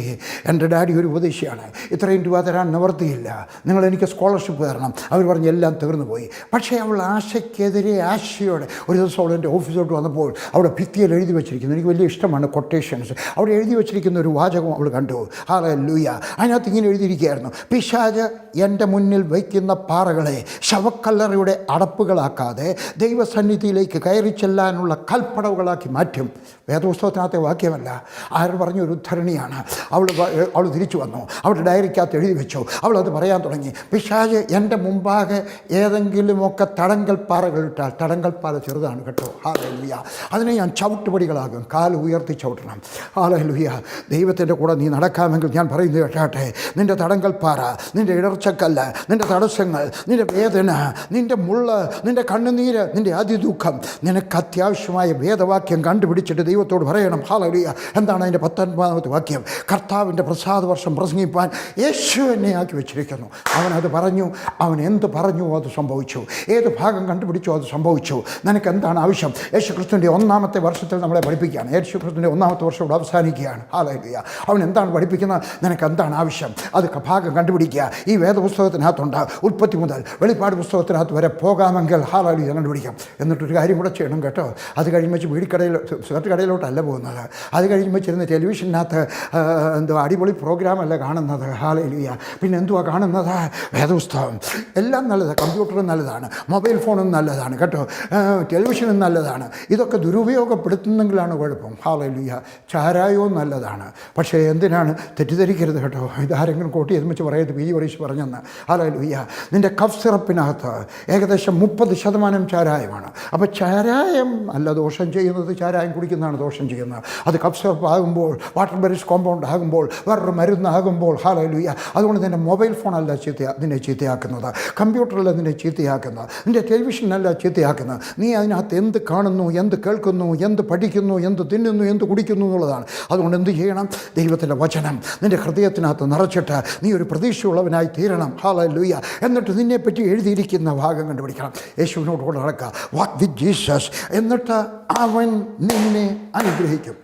എൻ്റെ ഡാഡി ഒരു ഉപദേശിയാണ്, ഇത്രയും രൂപ തരാൻ നിവർത്തിയില്ല, നിങ്ങളെനിക്ക് സ്കോളർഷിപ്പ് തരണം. അവർ പറഞ്ഞ് എല്ലാം തീർന്നു പോയി. പക്ഷേ അവൾ ആശയ്ക്കെതിരെ ആശയോടെ ഒരു ദിവസം അവൾ എൻ്റെ ഓഫീസിലോട്ട് വന്നപ്പോൾ അവിടെ ഭിത്തിയിൽ എഴുതി വെച്ചിരിക്കുന്നു, എനിക്ക് വലിയ ഇഷ്ടമാണ് കൊട്ടേഷൻസ്, അവിടെ എഴുതി വെച്ചിരിക്കുന്ന ഒരു വാചകം അവൾ കണ്ടു. ഹല്ലേലൂയ. അതിനകത്ത് ഇങ്ങനെ എഴുതിയിരിക്കുകയായിരുന്നു, പിശാച് എൻ്റെ മുന്നിൽ വയ്ക്കുന്ന പാറകളെ ശവക്കല്ലറയുടെ അടപ്പുകളാക്കാതെ ദൈവസന്നിധിയിലേക്ക് കയറി ചെല്ലാനുള്ള കൽപ്പടവുകളാക്കി മാറ്റും. വേദപുസ്തകത്തിനകത്തെ വാക്യമല്ല, ആര് പറഞ്ഞൊരു ഉദ്ധരണിയാണ്. അവൾ തിരിച്ചു വന്നു, അവളുടെ ഡയറിക്കകത്ത് എഴുതി വെച്ചു. അവളത് പറയാൻ തുടങ്ങി, പിശാച് എൻ്റെ മുമ്പാകെ ഏതെങ്കിലുമൊക്കെ തടങ്കൽ പാറകളിട്ടാൽ, തടങ്കൽ പാറ ചെറുതാണ് കേട്ടോ, ഹല്ലേലൂയ, അതിനെ ഞാൻ ചവിട്ടുപടികളാകും, കാല് ഉയർത്തി ചവിട്ടണം. ഹല്ലേലൂയ. ദൈവത്തിൻ്റെ കൂടെ നീ നടക്കാമെങ്കിൽ ഞാൻ പറയുന്നത് കേട്ടാട്ടെ, നിൻ്റെ തടങ്കൽ പാറ, നിൻ്റെ ഇടർച്ചക്കല്ല്, നിൻ്റെ തടസ്സങ്ങൾ, നിൻ്റെ വേദന, നിൻ്റെ മുള്ള്, നിൻ്റെ കണ്ണുനീര്, നിൻ്റെ അതിദുഃഖം, നിനക്ക് അത്യാവശ്യമായ വേദവാക്യം കണ്ടുപിടിച്ചിട്ട് ദൈവത്തോട് പറയണം. ഹല്ലേലൂയ. എന്താണ് അതിൻ്റെ 19-ാമത്തെ വാക്യം? കർത്താവിൻ്റെ പ്രസാദ വർഷം പ്രസംഗിപ്പാൻ യേശു എന്നെ ആക്കി വെച്ചിരിക്കുന്നു. അവനത് പറഞ്ഞു. അവൻ എന്ത് പറഞ്ഞു അത് സംഭവിച്ചു. ഏത് ഭാഗം കണ്ടുപിടിച്ചോ അത് സംഭവിച്ചു. നിനക്ക് എന്താണ് ആവശ്യം? യേശു ക്രിസ്തുവിൻ്റെ 1-ാമത്തെ വർഷത്തിൽ നമ്മളെ പഠിപ്പിക്കുകയാണ്. യേശു ക്രിസ്തുവിൻ്റെ 1-ാമത്തെ വർഷം ഇവിടെ അവസാനിക്കുകയാണ്. ഹല്ലേലൂയ. അവൻ എന്താണ് പഠിപ്പിക്കുന്നത്? നിനക്ക് എന്താണ് ആവശ്യം? അത് ഭാഗം കണ്ടുപിടിക്കുക. ഈ വേദപുസ്തകത്തിനകത്തുണ്ട്, ഉൽപ്പത്തി മുതൽ വെളിപ്പാട് പുസ്തകത്തിനകത്ത് വരെ പോകാമെങ്കിൽ ഹല്ലേലൂയ കണ്ടുപിടിക്കാം. എന്നിട്ടൊരു കാര്യം കൂടെ ചെയ്യണം കേട്ടോ. അത് കഴിയുമ്പോൾ വീടിക്കടയിൽ കടയിലോട്ടല്ല പോകുന്നത്. അത് കഴിയുമ്പോൾ ചെല്ലുന്ന ടെലിവിഷനകത്ത് എന്തോ അടിപൊളി പ്രോഗ്രാമല്ല കാണുന്നത്. ഹല്ലേലൂയ. പിന്നെ എന്തുവാ കാണുന്നത്? വേദപുസ്തകം. എല്ലാം നല്ലതാണ്. കമ്പ്യൂട്ടറും നല്ലതാണ്, മൊബൈൽ ഫോണും നല്ലതാണ് കേട്ടോ, ടെലിവിഷനും നല്ലതാണ്. ഇതൊക്കെ ദുരുപയോഗപ്പെടുത്തുന്നെങ്കിലാണ് കുഴപ്പം. ഹല്ലേലൂയ. ചാരായവും നല്ലതാണ്. പക്ഷേ എന്തിനാണ് തെറ്റിദ്ധരിക്കരുത് കേട്ടോ. ഇതാരെങ്കിലും കോട്ടി എതുമിച്ച് പറയരുത്, പി പരീക്ഷ പറഞ്ഞെന്ന്. ഹല്ലേലൂയ. നിൻ്റെ കഫ് സിറപ്പിനകത്ത് ഏകദേശം 30% ചാരായമാണ്. അപ്പോൾ ചാരായം അല്ല ദോഷം ചെയ്യുന്നത്, ചാരായം കുടിക്കുന്നതാണ് ദോഷം ചെയ്യുന്നത്. അത് കഫ് സിറപ്പ് ആകുമ്പോൾ, വാട്ടർ ബെറിസ് കോമ്പൗണ്ട് ആകുമ്പോൾ, വേറൊരു മരുന്നാകുമ്പോൾ, ഹല്ലേലൂയ. അതുകൊണ്ട് നിൻ്റെ മൊബൈൽ ഫോണല്ല നിന്നെ ചീത്തയാക്കുന്നത്, കമ്പ്യൂട്ടറല്ല നിന്നെ ചീത്തയാക്കുന്നത്, നിൻ്റെ ടെലിവിഷനല്ല ചീത്തയാക്കുന്നത്. നീ അതിനകത്ത് എന്ത് കാണുന്നു, എന്ത് കേൾക്കുന്നു, എന്ത് പഠിക്കുന്നു, എന്ത് തിന്നുന്നു, എന്ത് കുടിക്കുന്നു എന്നുള്ളതാണ്. അതുകൊണ്ട് എന്ത് ചെയ്യണം? ദൈവത്തിൻ്റെ വചനം നിൻ്റെ ഹൃദയത്തിനകത്ത് നിറച്ചിട്ട് നീ ഒരു പ്രതീക്ഷയുള്ളവനായി തീരണം. ഹല്ലേലൂയ. എന്നിട്ട് നിന്നെപ്പറ്റി എഴുതിയിരിക്കുന്ന ഭാഗം കണ്ടുപിടിക്കണം. യേശുവിനോട് കൂടെ നടക്കുക, വാക്ക് വിത്ത് ജീസസ്. എന്നിട്ട് അവൻ നിന്നെ അനുഗ്രഹിക്കും.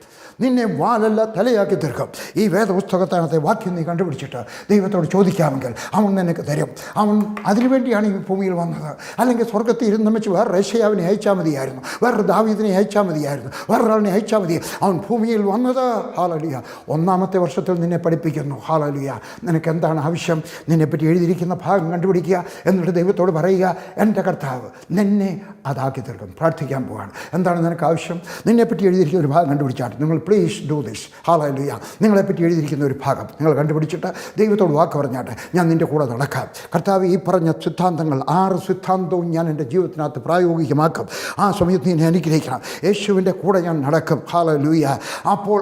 നിന്നെ വാലല്ല തലയാക്കി തീർക്കും. ഈ വേദപുസ്തകത്തിനകത്തെ വാക്യം നീ കണ്ടുപിടിച്ചിട്ട് ദൈവത്തോട് ചോദിക്കാമെങ്കിൽ അവൻ നിനക്ക് തരും. അവൻ അതിനുവേണ്ടിയാണ് ഈ ഭൂമിയിൽ വന്നത്. അല്ലെങ്കിൽ സ്വർഗ്ഗത്തിൽ ഇരുന്ന് വെച്ച് വേറൊരു ഏശയ്യാവിനെ അയച്ചാൽ മതിയായിരുന്നു, വേറൊരു ദാവീദിനെ അയച്ചാൽ മതിയായിരുന്നു, വേറൊരാളിനെ അയച്ചാൽ മതി. അവൻ ഭൂമിയിൽ വന്നത് ഹല്ലേലൂയ 1-ാമത്തെ വർഷത്തിൽ നിന്നെ പഠിപ്പിക്കുന്നു. ഹല്ലേലൂയ നിനക്ക് എന്താണ് ആവശ്യം? നിന്നെപ്പറ്റി എഴുതിയിരിക്കുന്ന ഭാഗം കണ്ടുപിടിക്കുക, എന്നിട്ട് ദൈവത്തോട് പറയുക, എൻ്റെ കർത്താവ് നിന്നെ അതാക്കി തീർക്കും. പ്രാർത്ഥിക്കാൻ പോവാണ്. എന്താണ് നിനക്ക് ആവശ്യം? നിന്നെപ്പറ്റി എഴുതിയിരിക്കുന്ന ഒരു ഭാഗം കണ്ടുപിടിച്ചാട്ട് നിങ്ങൾ പ്ലീസ് ഡു ദിസ്. ഹല്ലേലൂയ നിങ്ങളെപ്പറ്റി എഴുതിയിരിക്കുന്ന ഒരു ഭാഗം നിങ്ങൾ കണ്ടുപിടിച്ചിട്ട് ദൈവത്തോട് വാക്ക് പറഞ്ഞാട്ടെ, ഞാൻ നിൻ്റെ കൂടെ നടക്കാം. കർത്താവ് ഈ പറഞ്ഞ സിദ്ധാന്തങ്ങൾ 6 സിദ്ധാന്തവും ഞാൻ എൻ്റെ ജീവിതത്തിനകത്ത് പ്രായോഗികമാക്കും. ആ സമയത്ത് നീ അനുഗ്രഹിക്കണം. യേശുവിൻ്റെ കൂടെ ഞാൻ നടക്കും. ഹല്ലേലൂയ അപ്പോൾ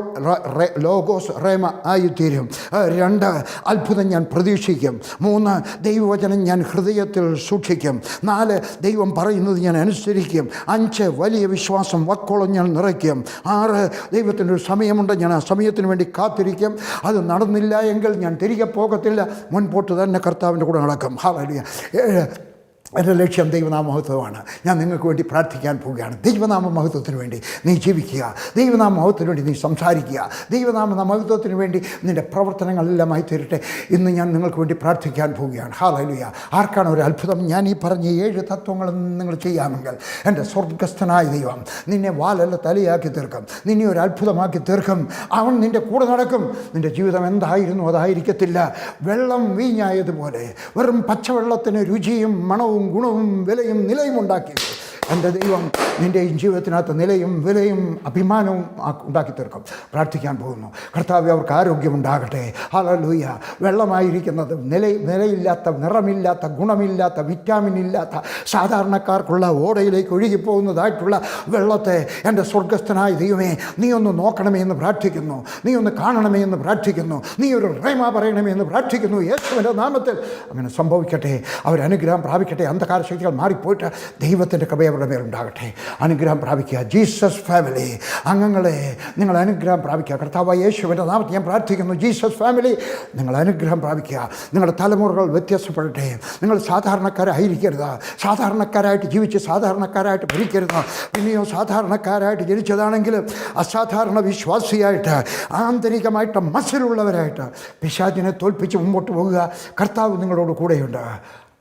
ലോഗോസ് റേമ ആയിത്തീരും. 2 അത്ഭുതം ഞാൻ പ്രതീക്ഷിക്കും. 3 ദൈവവചനം ഞാൻ ഹൃദയത്തിൽ സൂക്ഷിക്കും. 4 ദൈവം പറയുന്നത് ഞാൻ അനുസരിക്കും. 5 വലിയ വിശ്വാസം വക്കോളം ഞാൻ നിറയ്ക്കും. 6 ദൈവത്തിൻ്റെ ഒരു സമയമുണ്ട്, ഞാൻ ആ സമയത്തിന് വേണ്ടി കാത്തിരിക്കും. അത് നടന്നില്ല എങ്കിൽ ഞാൻ തിരികെ പോകത്തില്ല, മുൻപോട്ട് തന്നെ കർത്താവിൻ്റെ കൂടെ നടക്കും. ഹല്ലേലൂയ 7 എൻ്റെ ലക്ഷ്യം ദൈവനാമ മഹത്വമാണ്. ഞാൻ നിങ്ങൾക്ക് വേണ്ടി പ്രാർത്ഥിക്കാൻ പോവുകയാണ്. ദൈവനാമ മഹത്വത്തിന് വേണ്ടി നീ ജീവിക്കുക, ദൈവനാമ മഹത്വത്തിന് വേണ്ടി നീ സംസാരിക്കുക, ദൈവനാമ മഹത്വത്തിന് വേണ്ടി നിൻ്റെ പ്രവർത്തനങ്ങളെല്ലാമായി തീരട്ടെ. ഇന്ന് ഞാൻ നിങ്ങൾക്ക് വേണ്ടി പ്രാർത്ഥിക്കാൻ പോവുകയാണ്. ഹല്ലേലൂയ ആർക്കാണ് ഒരു അത്ഭുതം? ഞാൻ ഈ പറഞ്ഞ 7 തത്വങ്ങളും നിങ്ങൾ ചെയ്യാമെങ്കിൽ എൻ്റെ സ്വർഗ്ഗസ്ഥനായ ദൈവം നിന്നെ വാലല്ല തലയാക്കി തീർക്കും, നിന്നെ ഒരു അത്ഭുതമാക്കി തീർക്കും. അവൻ നിൻ്റെ കൂടെ നടക്കും. നിൻ്റെ ജീവിതം എന്തായിരുന്നു അതായിരിക്കത്തില്ല. വെള്ളം വീഞ്ഞായതുപോലെ വെറും പച്ചവെള്ളത്തിന് രുചിയും മണവും ഗുണവും വിലയും നിലയും ഉണ്ടാക്കി എൻ്റെ ദൈവം നിൻ്റെ ജീവിതത്തിനകത്ത് നിലയും വിലയും അഭിമാനവും ഉണ്ടാക്കി തീർക്കും. പ്രാർത്ഥിക്കാൻ പോകുന്നു. കർത്താവേ അവർക്ക് ആരോഗ്യമുണ്ടാകട്ടെ. ഹല്ലേലൂയ വെള്ളമായിരിക്കുന്നത് നിലയില്ലാത്ത, നിറമില്ലാത്ത, ഗുണമില്ലാത്ത, വിറ്റാമിൻ ഇല്ലാത്ത, സാധാരണക്കാർക്കുള്ള ഓടയിലേക്ക് ഒഴുകിപ്പോകുന്നതായിട്ടുള്ള വെള്ളത്തെ എൻ്റെ സ്വർഗ്ഗസ്ഥനായ ദൈവമേ നീ ഒന്ന് നോക്കണമേ എന്ന് പ്രാർത്ഥിക്കുന്നു, നീ ഒന്ന് കാണണമേ എന്ന് പ്രാർത്ഥിക്കുന്നു, നീ ഒരു റേമ പറയണമേ എന്ന് പ്രാർത്ഥിക്കുന്നു. യേശുവിൻ്റെ നാമത്തിൽ അങ്ങനെ സംഭവിക്കട്ടെ. അവരനുഗ്രഹം പ്രാപിക്കട്ടെ. അന്ധകാര ശക്തികൾ മാറിപ്പോയിട്ട് ദൈവത്തിൻ്റെ കൃപ അവരുടെ മേലുണ്ടാകട്ടെ. അനുഗ്രഹം പ്രാപിക്കുക. ജീസസ് ഫാമിലി അംഗങ്ങളെ നിങ്ങൾ അനുഗ്രഹം പ്രാപിക്കുക. കർത്താവായ യേശുവിൻ്റെ നാമത്തിൽ ഞാൻ പ്രാർത്ഥിക്കുന്നു. ജീസസ് ഫാമിലി നിങ്ങൾ അനുഗ്രഹം പ്രാപിക്കുക. നിങ്ങളുടെ തലമുറകൾ വ്യത്യാസപ്പെടട്ടെ. നിങ്ങൾ സാധാരണക്കാരായിരിക്കരുത്. സാധാരണക്കാരായിട്ട് ജീവിച്ച് സാധാരണക്കാരായിട്ട് ഭരിക്കരുത്. പിന്നെയോ സാധാരണക്കാരായിട്ട് ജനിച്ചതാണെങ്കിൽ അസാധാരണ വിശ്വാസിയായിട്ട്, ആന്തരികമായിട്ട് മസിലുള്ളവരായിട്ട് പിശാചിനെ തോൽപ്പിച്ച് മുമ്പോട്ട് പോകുക. കർത്താവ് നിങ്ങളോട് കൂടെയുണ്ട്.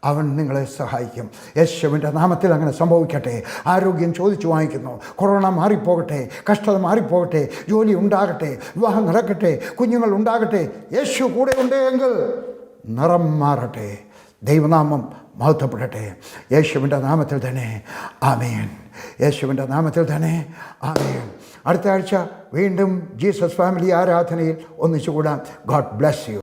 അവൻ നിങ്ങളെ സഹായിക്കും. യേശുവിൻ്റെ നാമത്തിൽ അങ്ങനെ സംഭവിക്കട്ടെ. ആരോഗ്യം ചോദിച്ചു വാങ്ങിക്കുന്നു. കൊറോണ മാറിപ്പോകട്ടെ, കഷ്ടത മാറിപ്പോകട്ടെ, ജോലി ഉണ്ടാകട്ടെ, വിവാഹം നടക്കട്ടെ, കുഞ്ഞുങ്ങൾ ഉണ്ടാകട്ടെ. യേശു കൂടെ ഉണ്ടെങ്കിൽ നിറം മാറട്ടെ. ദൈവനാമം മഹത്വപ്പെടട്ടെ. യേശുവിൻ്റെ നാമത്തിൽ തന്നെ ആമേൻ. യേശുവിൻ്റെ നാമത്തിൽ തന്നെ ആമേൻ. അടുത്ത ആഴ്ച വീണ്ടും ജീസസ് ഫാമിലി ആരാധനയിൽ ഒന്നിച്ചുകൂടാം. God bless you.